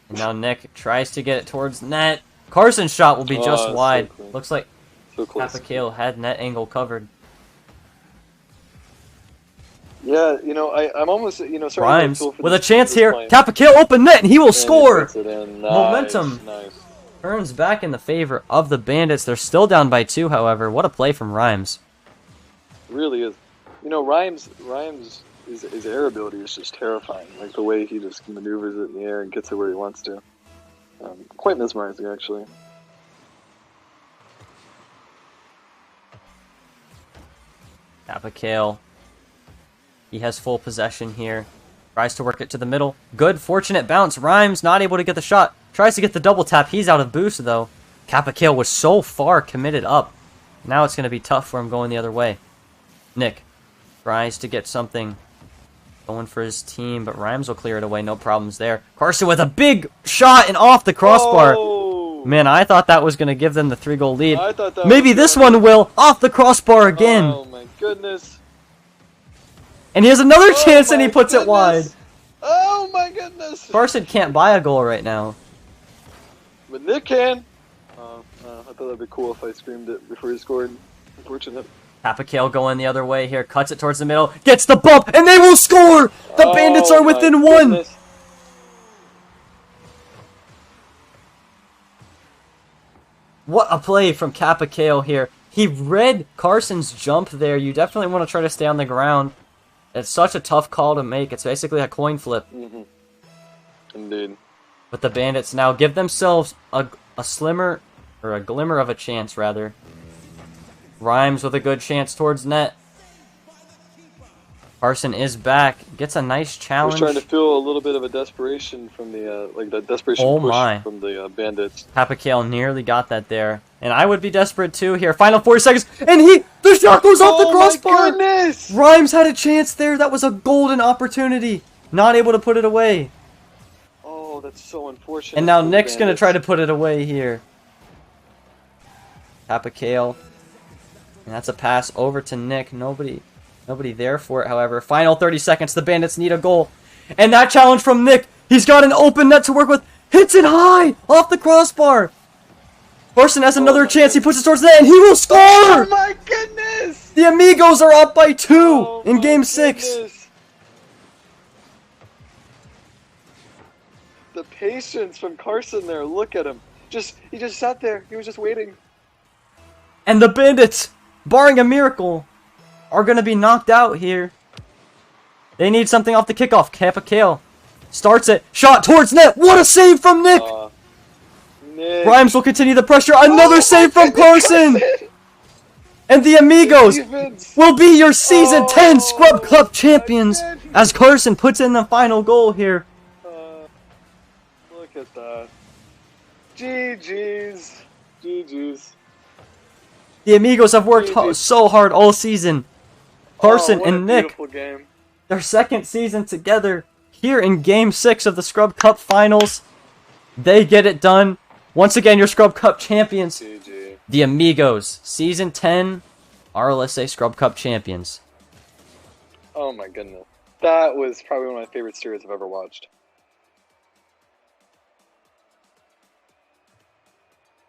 [SPEAKER 1] And now Nick tries to get it towards net. Carson's shot will be just wide.
[SPEAKER 3] So
[SPEAKER 1] Looks like Capicale had net angle covered.
[SPEAKER 3] Yeah, I'm almost, starting
[SPEAKER 1] Rhymes
[SPEAKER 3] to
[SPEAKER 1] with a chance here. Capicale open net, and he will score. Momentum turns back in the favor of the Bandits. They're still down by 2, however. What a play from Rhymes.
[SPEAKER 3] It really is. Rhymes' his air ability is just terrifying. Like the way he just maneuvers it in the air and gets it where he wants to. Quite mesmerizing, actually.
[SPEAKER 1] Abigail. He has full possession here. Tries to work it to the middle. Good, fortunate bounce. Rhymes not able to get the shot. Tries to get the double tap. He's out of boost, though. Kappa was so far committed up. Now it's going to be tough for him going the other way. Nick tries to get something going for his team, but Rhymes will clear it away. No problems there. Carson with a big shot and off the crossbar.
[SPEAKER 5] Oh!
[SPEAKER 1] Man, I thought that was going to give them the 3-goal lead.
[SPEAKER 5] I thought that
[SPEAKER 1] Maybe
[SPEAKER 5] was
[SPEAKER 1] this
[SPEAKER 5] going-
[SPEAKER 1] one will. Off the crossbar again.
[SPEAKER 5] Oh my goodness.
[SPEAKER 1] And he has another
[SPEAKER 5] Oh
[SPEAKER 1] chance and he
[SPEAKER 5] my
[SPEAKER 1] puts it wide.
[SPEAKER 5] goodness. Oh my goodness.
[SPEAKER 1] Carson can't buy a goal right now.
[SPEAKER 5] But Nick can. I thought that'd be cool if I screamed it before he scored. Unfortunate.
[SPEAKER 1] Kappa going the other way here. Cuts it towards the middle. Gets the bump. And they will score. The Bandits are
[SPEAKER 5] my
[SPEAKER 1] within one.
[SPEAKER 5] goodness.
[SPEAKER 1] What a play from Kappa here. He read Carson's jump there. You definitely want to try to stay on the ground. It's such a tough call to make. It's basically a coin flip.
[SPEAKER 5] Mm-hmm. Indeed.
[SPEAKER 1] But the Bandits now give themselves a slimmer, or a glimmer of a chance, rather. Rhymes with a good chance towards net. Carson is back. Gets a nice
[SPEAKER 5] I was
[SPEAKER 1] challenge.
[SPEAKER 5] trying to feel a little bit of a desperation from the desperation
[SPEAKER 1] Oh
[SPEAKER 5] push
[SPEAKER 1] my.
[SPEAKER 5] from the Bandits.
[SPEAKER 1] Kappa nearly got that there. And I would be desperate too here. Final 40 seconds. And the shot goes off the crossbar.
[SPEAKER 5] Oh my goodness!
[SPEAKER 1] Rhymes had a chance there. That was a golden opportunity. Not able to put it away.
[SPEAKER 5] Oh, that's so unfortunate.
[SPEAKER 1] And now
[SPEAKER 5] for the
[SPEAKER 1] Nick's going to
[SPEAKER 5] Bandits.
[SPEAKER 1] try to put it away here. Kappa And that's a pass over to Nick. Nobody there for it, however. Final 30 seconds. The Bandits need a goal. And that challenge from Nick. He's got an open net to work with. Hits it high off the crossbar. Carson has another
[SPEAKER 5] my
[SPEAKER 1] chance. He
[SPEAKER 5] goodness.
[SPEAKER 1] puts it towards the net, and he will score!
[SPEAKER 5] Oh my goodness!
[SPEAKER 1] The Amigos are up by 2
[SPEAKER 5] Oh
[SPEAKER 1] in
[SPEAKER 5] my
[SPEAKER 1] Game 6.
[SPEAKER 5] goodness. The patience from Carson there. Look at him. He just sat there. He was just waiting.
[SPEAKER 1] And the Bandits, barring a miracle, are going to be knocked out here. They need something off the kickoff. Kappa starts it. Shot towards net. What a save from Nick!
[SPEAKER 5] Nick.
[SPEAKER 1] Rhymes will continue the pressure. Another save from Carson! And the Amigos
[SPEAKER 5] Defense.
[SPEAKER 1] will be your Season 10 Scrub Cup
[SPEAKER 5] my
[SPEAKER 1] champions
[SPEAKER 5] goodness.
[SPEAKER 1] as Carson puts in the final goal here.
[SPEAKER 5] Look at that. GG's. GG's.
[SPEAKER 1] The Amigos have worked so hard all season. Carson
[SPEAKER 5] what a
[SPEAKER 1] and Nick,
[SPEAKER 5] beautiful game.
[SPEAKER 1] their second season together here in Game 6 of the Scrub Cup Finals. They get it done. Once again, your Scrub Cup champions,
[SPEAKER 5] GG.
[SPEAKER 1] the Amigos, Season 10 RLSA Scrub Cup champions.
[SPEAKER 5] Oh my goodness. That was probably one of my favorite series I've ever watched.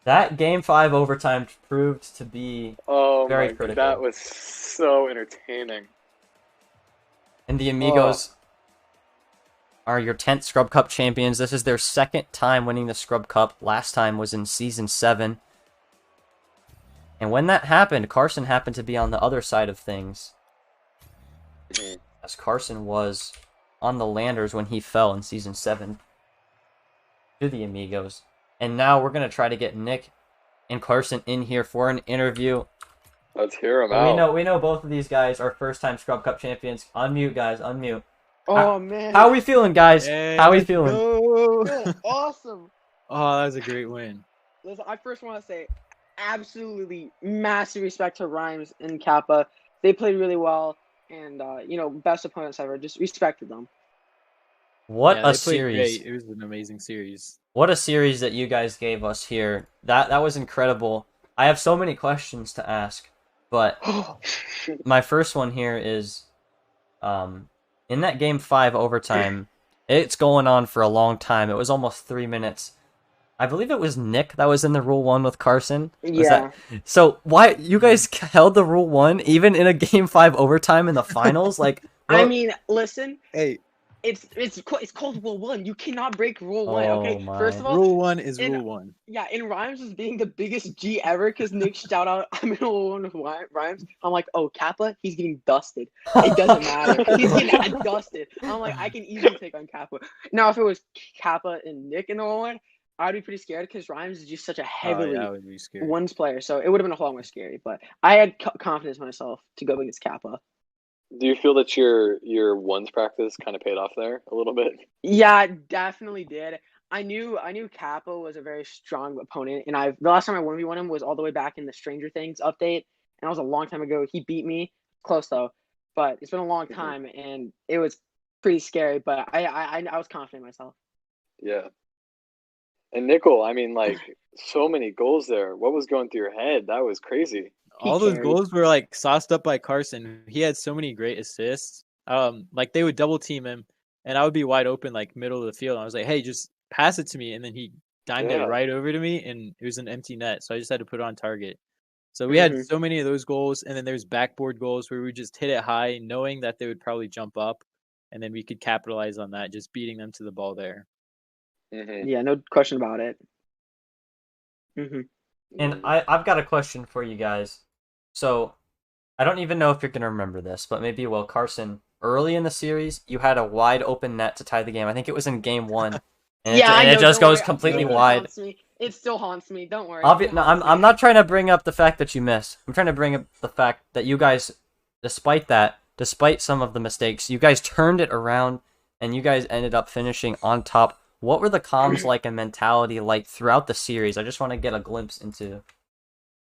[SPEAKER 1] That Game 5 overtime proved to be
[SPEAKER 5] Oh
[SPEAKER 1] very
[SPEAKER 5] my
[SPEAKER 1] critical.
[SPEAKER 5] That was so entertaining.
[SPEAKER 1] And the Amigos are your 10th Scrub Cup champions. This is their second time winning the Scrub Cup. Last time was in Season 7. And when that happened, Carson happened to be on the other side of things. As Carson was on the Landers when he fell in Season 7 to the Amigos. And now we're going to try to get Nick and Carson in here for an interview.
[SPEAKER 5] Let's hear him out.
[SPEAKER 1] We know both of these guys are first-time Scrub Cup champions. Unmute, guys. Unmute.
[SPEAKER 6] Oh man.
[SPEAKER 1] How are we feeling, guys?
[SPEAKER 2] Hey,
[SPEAKER 1] How are we
[SPEAKER 2] let's
[SPEAKER 1] feeling?
[SPEAKER 2] go.
[SPEAKER 6] Yeah, awesome.
[SPEAKER 2] Oh, that was a great win.
[SPEAKER 6] Listen, I first want to say absolutely massive respect to Rhymes and Kappa. They played really well, and best opponents ever. Just respected them.
[SPEAKER 1] What
[SPEAKER 2] Yeah,
[SPEAKER 1] a
[SPEAKER 2] they played
[SPEAKER 1] series.
[SPEAKER 2] great. It was an amazing series.
[SPEAKER 1] What a series that you guys gave us here. That was incredible. I have so many questions to ask, but my first one here is in that Game 5 overtime, it's going on for a long time. It was almost 3 minutes. I believe it was Nick that was in the Rule 1 with Carson.
[SPEAKER 6] Yeah.
[SPEAKER 1] So why you guys held the Rule 1 even in a Game 5 overtime in the finals? Like,
[SPEAKER 6] I
[SPEAKER 1] what-
[SPEAKER 6] mean, listen,
[SPEAKER 2] Hey,
[SPEAKER 6] it's called Rule 1. You cannot break Rule 1.
[SPEAKER 1] Oh
[SPEAKER 6] Okay,
[SPEAKER 1] my.
[SPEAKER 6] first of all,
[SPEAKER 2] rule 1 is
[SPEAKER 6] in-
[SPEAKER 2] rule 1.
[SPEAKER 6] yeah, in Rhymes was being the biggest G ever because Nick shout out I'm in Rule 1 with Rhymes. I'm like, oh, Kappa, he's getting dusted. It doesn't matter. He's getting dusted. I'm like, I can easily take on Kappa. Now, if it was Kappa and Nick in the Rule 1, I'd be pretty scared because Rhymes is just such a
[SPEAKER 2] Oh,
[SPEAKER 6] heavily
[SPEAKER 2] yeah, I would be scared.
[SPEAKER 6] ones player, so it would have been a whole lot more scary. But I had confidence in myself to go against Kappa.
[SPEAKER 3] Do you feel that your ones practice kind of paid off there a little bit?
[SPEAKER 6] Yeah, it definitely did. I knew Kappa was a very strong opponent, and the last time I 1v1 him was all the way back in the Stranger Things update, and that was a long time ago. He beat me, close though, but it's been a long time, and it was pretty scary. But I was confident in myself.
[SPEAKER 3] Yeah. And Nickel, I mean, like so many goals there. What was going through your head? That was crazy.
[SPEAKER 2] All those
[SPEAKER 6] carried.
[SPEAKER 2] goals were like sauced up by Carson. He had so many great assists. Like they would double team him, and I would be wide open, like middle of the field. And I was like, "Hey, just pass it to me," and then he dimed it
[SPEAKER 3] Yeah.
[SPEAKER 2] right over to me, and it was an empty net. So I just had to put it on target. So we had so many of those goals, and then there's backboard goals where we just hit it high, knowing that they would probably jump up, and then we could capitalize on that, just beating them to the ball there.
[SPEAKER 6] Yeah, no question about it.
[SPEAKER 1] And I've got a question for you guys. So, I don't even know if you're going to remember this, but maybe you will. Carson, early in the series, you had a wide open net to tie the game. I think it was in game 1. And
[SPEAKER 6] Yeah, I
[SPEAKER 1] it
[SPEAKER 6] know,
[SPEAKER 1] just
[SPEAKER 6] don't
[SPEAKER 1] goes
[SPEAKER 6] worry.
[SPEAKER 1] completely
[SPEAKER 6] It
[SPEAKER 1] wide.
[SPEAKER 6] haunts me. It still haunts me. Don't worry.
[SPEAKER 1] No, I'm not trying to bring up the fact that you missed. I'm trying to bring up the fact that you guys, despite some of the mistakes, you guys turned it around and you guys ended up finishing on top. What were the comms like and mentality like throughout the series? I just want to get a glimpse into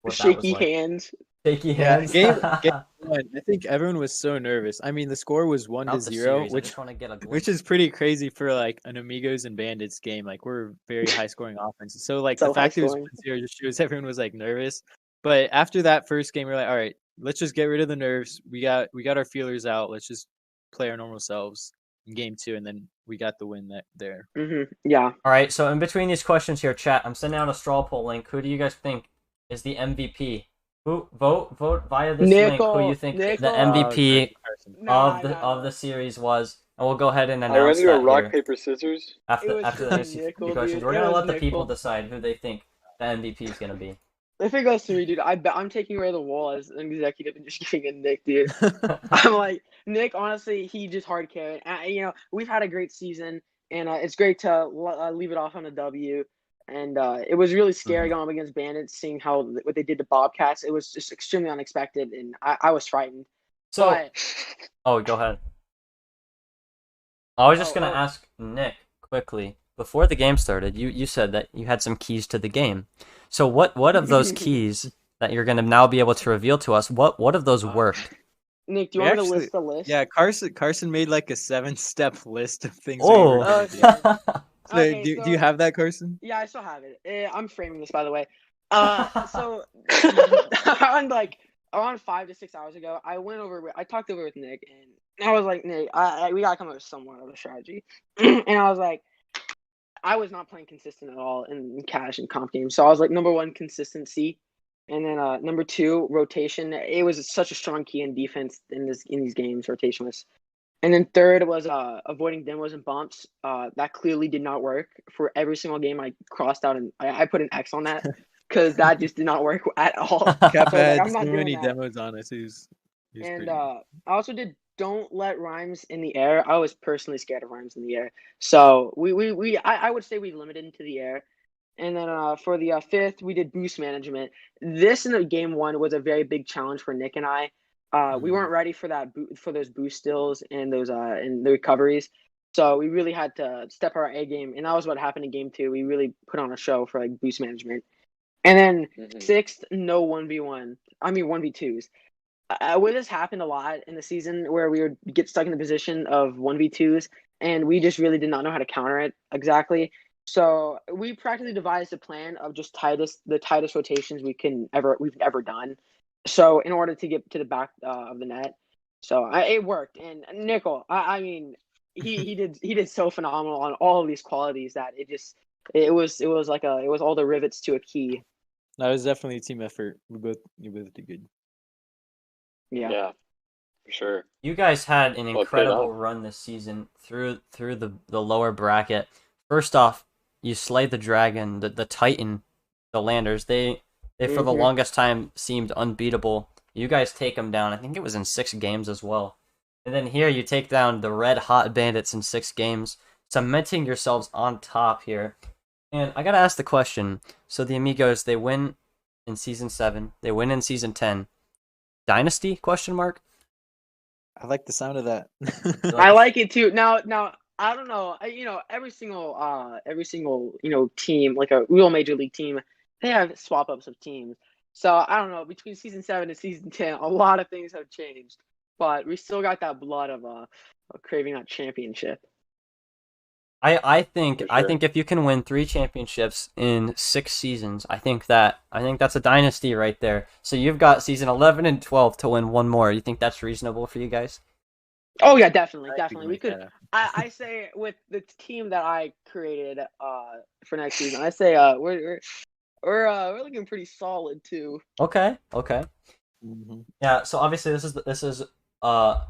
[SPEAKER 1] what that was
[SPEAKER 6] shaky
[SPEAKER 1] like.
[SPEAKER 6] hands.
[SPEAKER 1] Shaky hands.
[SPEAKER 2] Game 1, I think everyone was so nervous. I mean, the score was 1-0,
[SPEAKER 1] Throughout the series, I
[SPEAKER 2] which
[SPEAKER 1] just want to get a glimpse.
[SPEAKER 2] which is pretty crazy for like an Amigos and Bandits game. Like we're very high scoring offense. So like
[SPEAKER 6] So
[SPEAKER 2] the fact it was
[SPEAKER 6] high-scoring.
[SPEAKER 2] 1-0 just shows everyone was like nervous. But after that first game, we're like, all right, let's just get rid of the nerves. We got our feelers out. Let's just play our normal selves in game 2, and then we got the win there.
[SPEAKER 6] Yeah.
[SPEAKER 1] All right, so in between these questions here, chat, I'm sending out a straw poll link. Who do you guys think is the MVP? Who vote via this link who you think the MVP of the series was, and we'll go ahead and
[SPEAKER 3] I
[SPEAKER 1] announce
[SPEAKER 3] went to
[SPEAKER 1] that
[SPEAKER 3] a rock
[SPEAKER 1] here
[SPEAKER 3] paper scissors.
[SPEAKER 1] after the next
[SPEAKER 6] Nickel,
[SPEAKER 1] few questions.
[SPEAKER 6] dude.
[SPEAKER 1] We're
[SPEAKER 6] It
[SPEAKER 1] gonna
[SPEAKER 6] was
[SPEAKER 1] let the people
[SPEAKER 6] Nickel.
[SPEAKER 1] decide who they think the MVP is gonna be.
[SPEAKER 6] If it goes to me, dude, I'm taking away the wall as an executive and just giving it Nick, dude. I'm like, Nick, honestly, he just hard carried. We've had a great season, and it's great to leave it off on a W. And it was really scary going up against Bandits, seeing what they did to Bobcats. It was just extremely unexpected, and I was frightened.
[SPEAKER 1] So,
[SPEAKER 6] But,
[SPEAKER 1] oh, go ahead. I was just gonna ask Nick quickly before the game started. You said that you had some keys to the game. So what of those keys that you're gonna now be able to reveal to us? What of those worked?
[SPEAKER 6] Nick, do you want me to list the list?
[SPEAKER 2] Yeah, Carson made like a 7-step list of things.
[SPEAKER 1] Oh.
[SPEAKER 2] So, do you have that, Carson?
[SPEAKER 6] Yeah, I still have it. I'm framing this, by the way. So around 5 to 6 hours ago, I talked over with Nick, and I was like, Nick, we gotta come up with somewhat of a strategy. And I was like, I was not playing consistent at all in cash and comp games. So I was like, number 1, consistency, and then number 2, rotation. It was such a strong key in defense in these games. Rotation was. And then 3rd was avoiding demos and bumps. That clearly did not work for every single game. I crossed out and I put an X on that because that just did not work at all.
[SPEAKER 2] Kappa had
[SPEAKER 6] I'm
[SPEAKER 2] so
[SPEAKER 6] not doing
[SPEAKER 2] many
[SPEAKER 6] that.
[SPEAKER 2] demos on us. He was
[SPEAKER 6] And
[SPEAKER 2] pretty-
[SPEAKER 6] I also did don't let Rhymes in the air. I was personally scared of Rhymes in the air, so I would say we limited into the air. And then for the 5th, we did boost management. This in the game 1 was a very big challenge for Nick and I. We weren't ready for those boost stills and those and the recoveries, so we really had to step our A game, and that was what happened in game 2. We really put on a show for like boost management. And then 6th, no 1v1. I mean 1v2s. This happened a lot in the season where we would get stuck in the position of 1v2s, and we just really did not know how to counter it exactly. So we practically devised a plan of just the tightest rotations we've ever done. So in order to get to the back of the net, so it worked. And Nickel, I mean, he did so phenomenal on all of these qualities that it was all the rivets to a key.
[SPEAKER 2] That was definitely a team effort. You both did good.
[SPEAKER 6] Yeah,
[SPEAKER 3] for sure.
[SPEAKER 1] You guys had an incredible run this season through the lower bracket. First off, you slayed the dragon, the Titan, the Landers. They for the longest time seemed unbeatable. You guys take them down. I think it was in 6 games as well. And then here you take down the red hot Bandits in 6 games, cementing yourselves on top here. And I gotta ask the question. So the Amigos, they win in season 7. They win in season 10. Dynasty? Question mark.
[SPEAKER 2] I like the sound of that.
[SPEAKER 6] I like it too. Now, I don't know. Every single team, like a real major league team, they have swap ups of teams. So I don't know. Between season 7 and season 10, a lot of things have changed, but we still got that blood of craving that championship.
[SPEAKER 1] I think
[SPEAKER 3] For
[SPEAKER 1] I
[SPEAKER 3] sure.
[SPEAKER 1] think if you can win 3 championships in 6 seasons, I think that's a dynasty right there. So you've got season 11 and 12 to win one more. You think that's reasonable for you guys?
[SPEAKER 6] Oh yeah, definitely.
[SPEAKER 2] I think we
[SPEAKER 6] We
[SPEAKER 2] make
[SPEAKER 6] could.
[SPEAKER 2] that happen.
[SPEAKER 6] I say with the team that I created for next season, I say we're looking pretty solid too.
[SPEAKER 1] Okay.
[SPEAKER 2] Mhm.
[SPEAKER 1] Yeah, so obviously this is a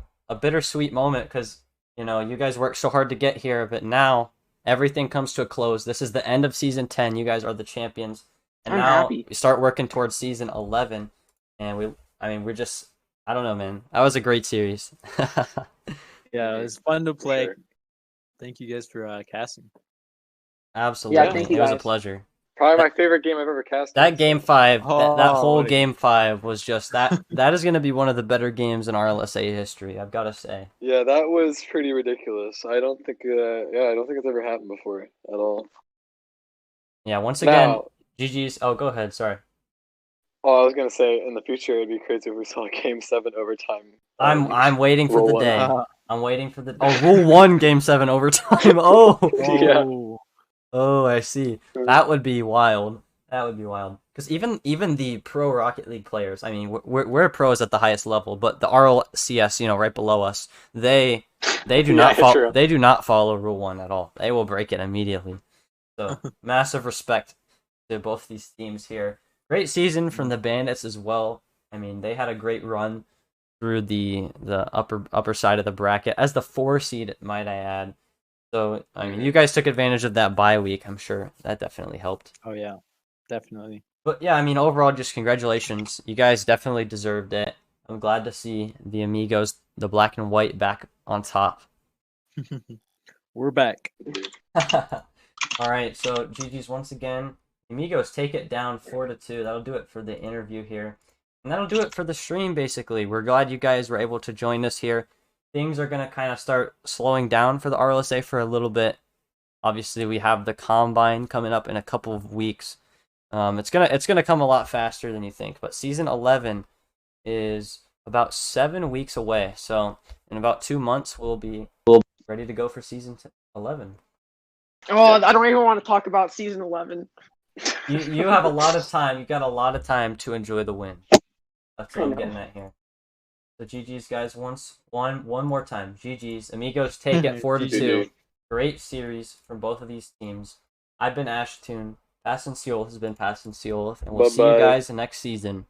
[SPEAKER 1] bittersweet moment because you guys worked so hard to get here, but now everything comes to a close. This is the end of season 10. You guys are the champions, and
[SPEAKER 6] I'm
[SPEAKER 1] now
[SPEAKER 6] happy.
[SPEAKER 1] we start working towards season 11. And we're just I don't know, man. That was a great series.
[SPEAKER 2] Yeah, it was fun to play.
[SPEAKER 3] Sure.
[SPEAKER 2] Thank you guys for casting.
[SPEAKER 1] Absolutely,
[SPEAKER 6] thank you,
[SPEAKER 1] it was a
[SPEAKER 6] guys.
[SPEAKER 1] pleasure.
[SPEAKER 3] Probably my favorite game I've ever cast.
[SPEAKER 1] That game 5, that
[SPEAKER 2] Oh,
[SPEAKER 1] whole
[SPEAKER 2] what a
[SPEAKER 1] game 5 was just that is going to be one of the better games in RLSA history, I've got to say.
[SPEAKER 3] Yeah, that was pretty ridiculous. I don't think it's ever happened before at all.
[SPEAKER 1] Yeah, once again,
[SPEAKER 3] Now,
[SPEAKER 1] GG's. Oh, go ahead, sorry.
[SPEAKER 3] I was gonna say in the future it'd be crazy if we saw Game 7 overtime.
[SPEAKER 1] I'm waiting for
[SPEAKER 3] Rule
[SPEAKER 1] the
[SPEAKER 3] one.
[SPEAKER 1] day. I'm waiting for the Rule 1 Game 7 overtime. Oh.
[SPEAKER 3] Yeah.
[SPEAKER 1] Oh, I see. That would be wild. Because even the pro Rocket League players, I mean, we're pros at the highest level, but the RLCS, right below us, they do not follow
[SPEAKER 3] true.
[SPEAKER 1] they do not follow Rule 1 at all. They will break it immediately. So massive respect to both these teams here. Great season from the Bandits as well. I mean, they had a great run through the upper side of the bracket as the 4 seed, might I add. So I mean, you guys took advantage of that bye week. I'm sure that definitely helped.
[SPEAKER 2] Oh yeah, definitely.
[SPEAKER 1] But yeah, I mean, overall, just congratulations. You guys definitely deserved it. I'm glad to see the Amigos, the black and white, back on top.
[SPEAKER 2] We're back.
[SPEAKER 1] All right, so GG's once again. Amigos take it down 4-2. That'll do it for the interview here. And that'll do it for the stream, basically. We're glad you guys were able to join us here. Things are going to kind of start slowing down for the RLSA for a little bit. Obviously, we have the Combine coming up in a couple of weeks. It's gonna come a lot faster than you think. But Season 11 is about 7 weeks away. So in about 2 months, we'll be ready to go for Season 11.
[SPEAKER 6] Oh, I don't even want to talk about season 11.
[SPEAKER 1] You have a lot of time. You got a lot of time to enjoy the win. That's what I'm getting at here. So GG's guys, one more time. GG's. Amigos take it 4-2. Great series from both of these teams. I've been Ashtoon. Pass and Seoul has been Pass and Seoul, and we'll see you guys next season.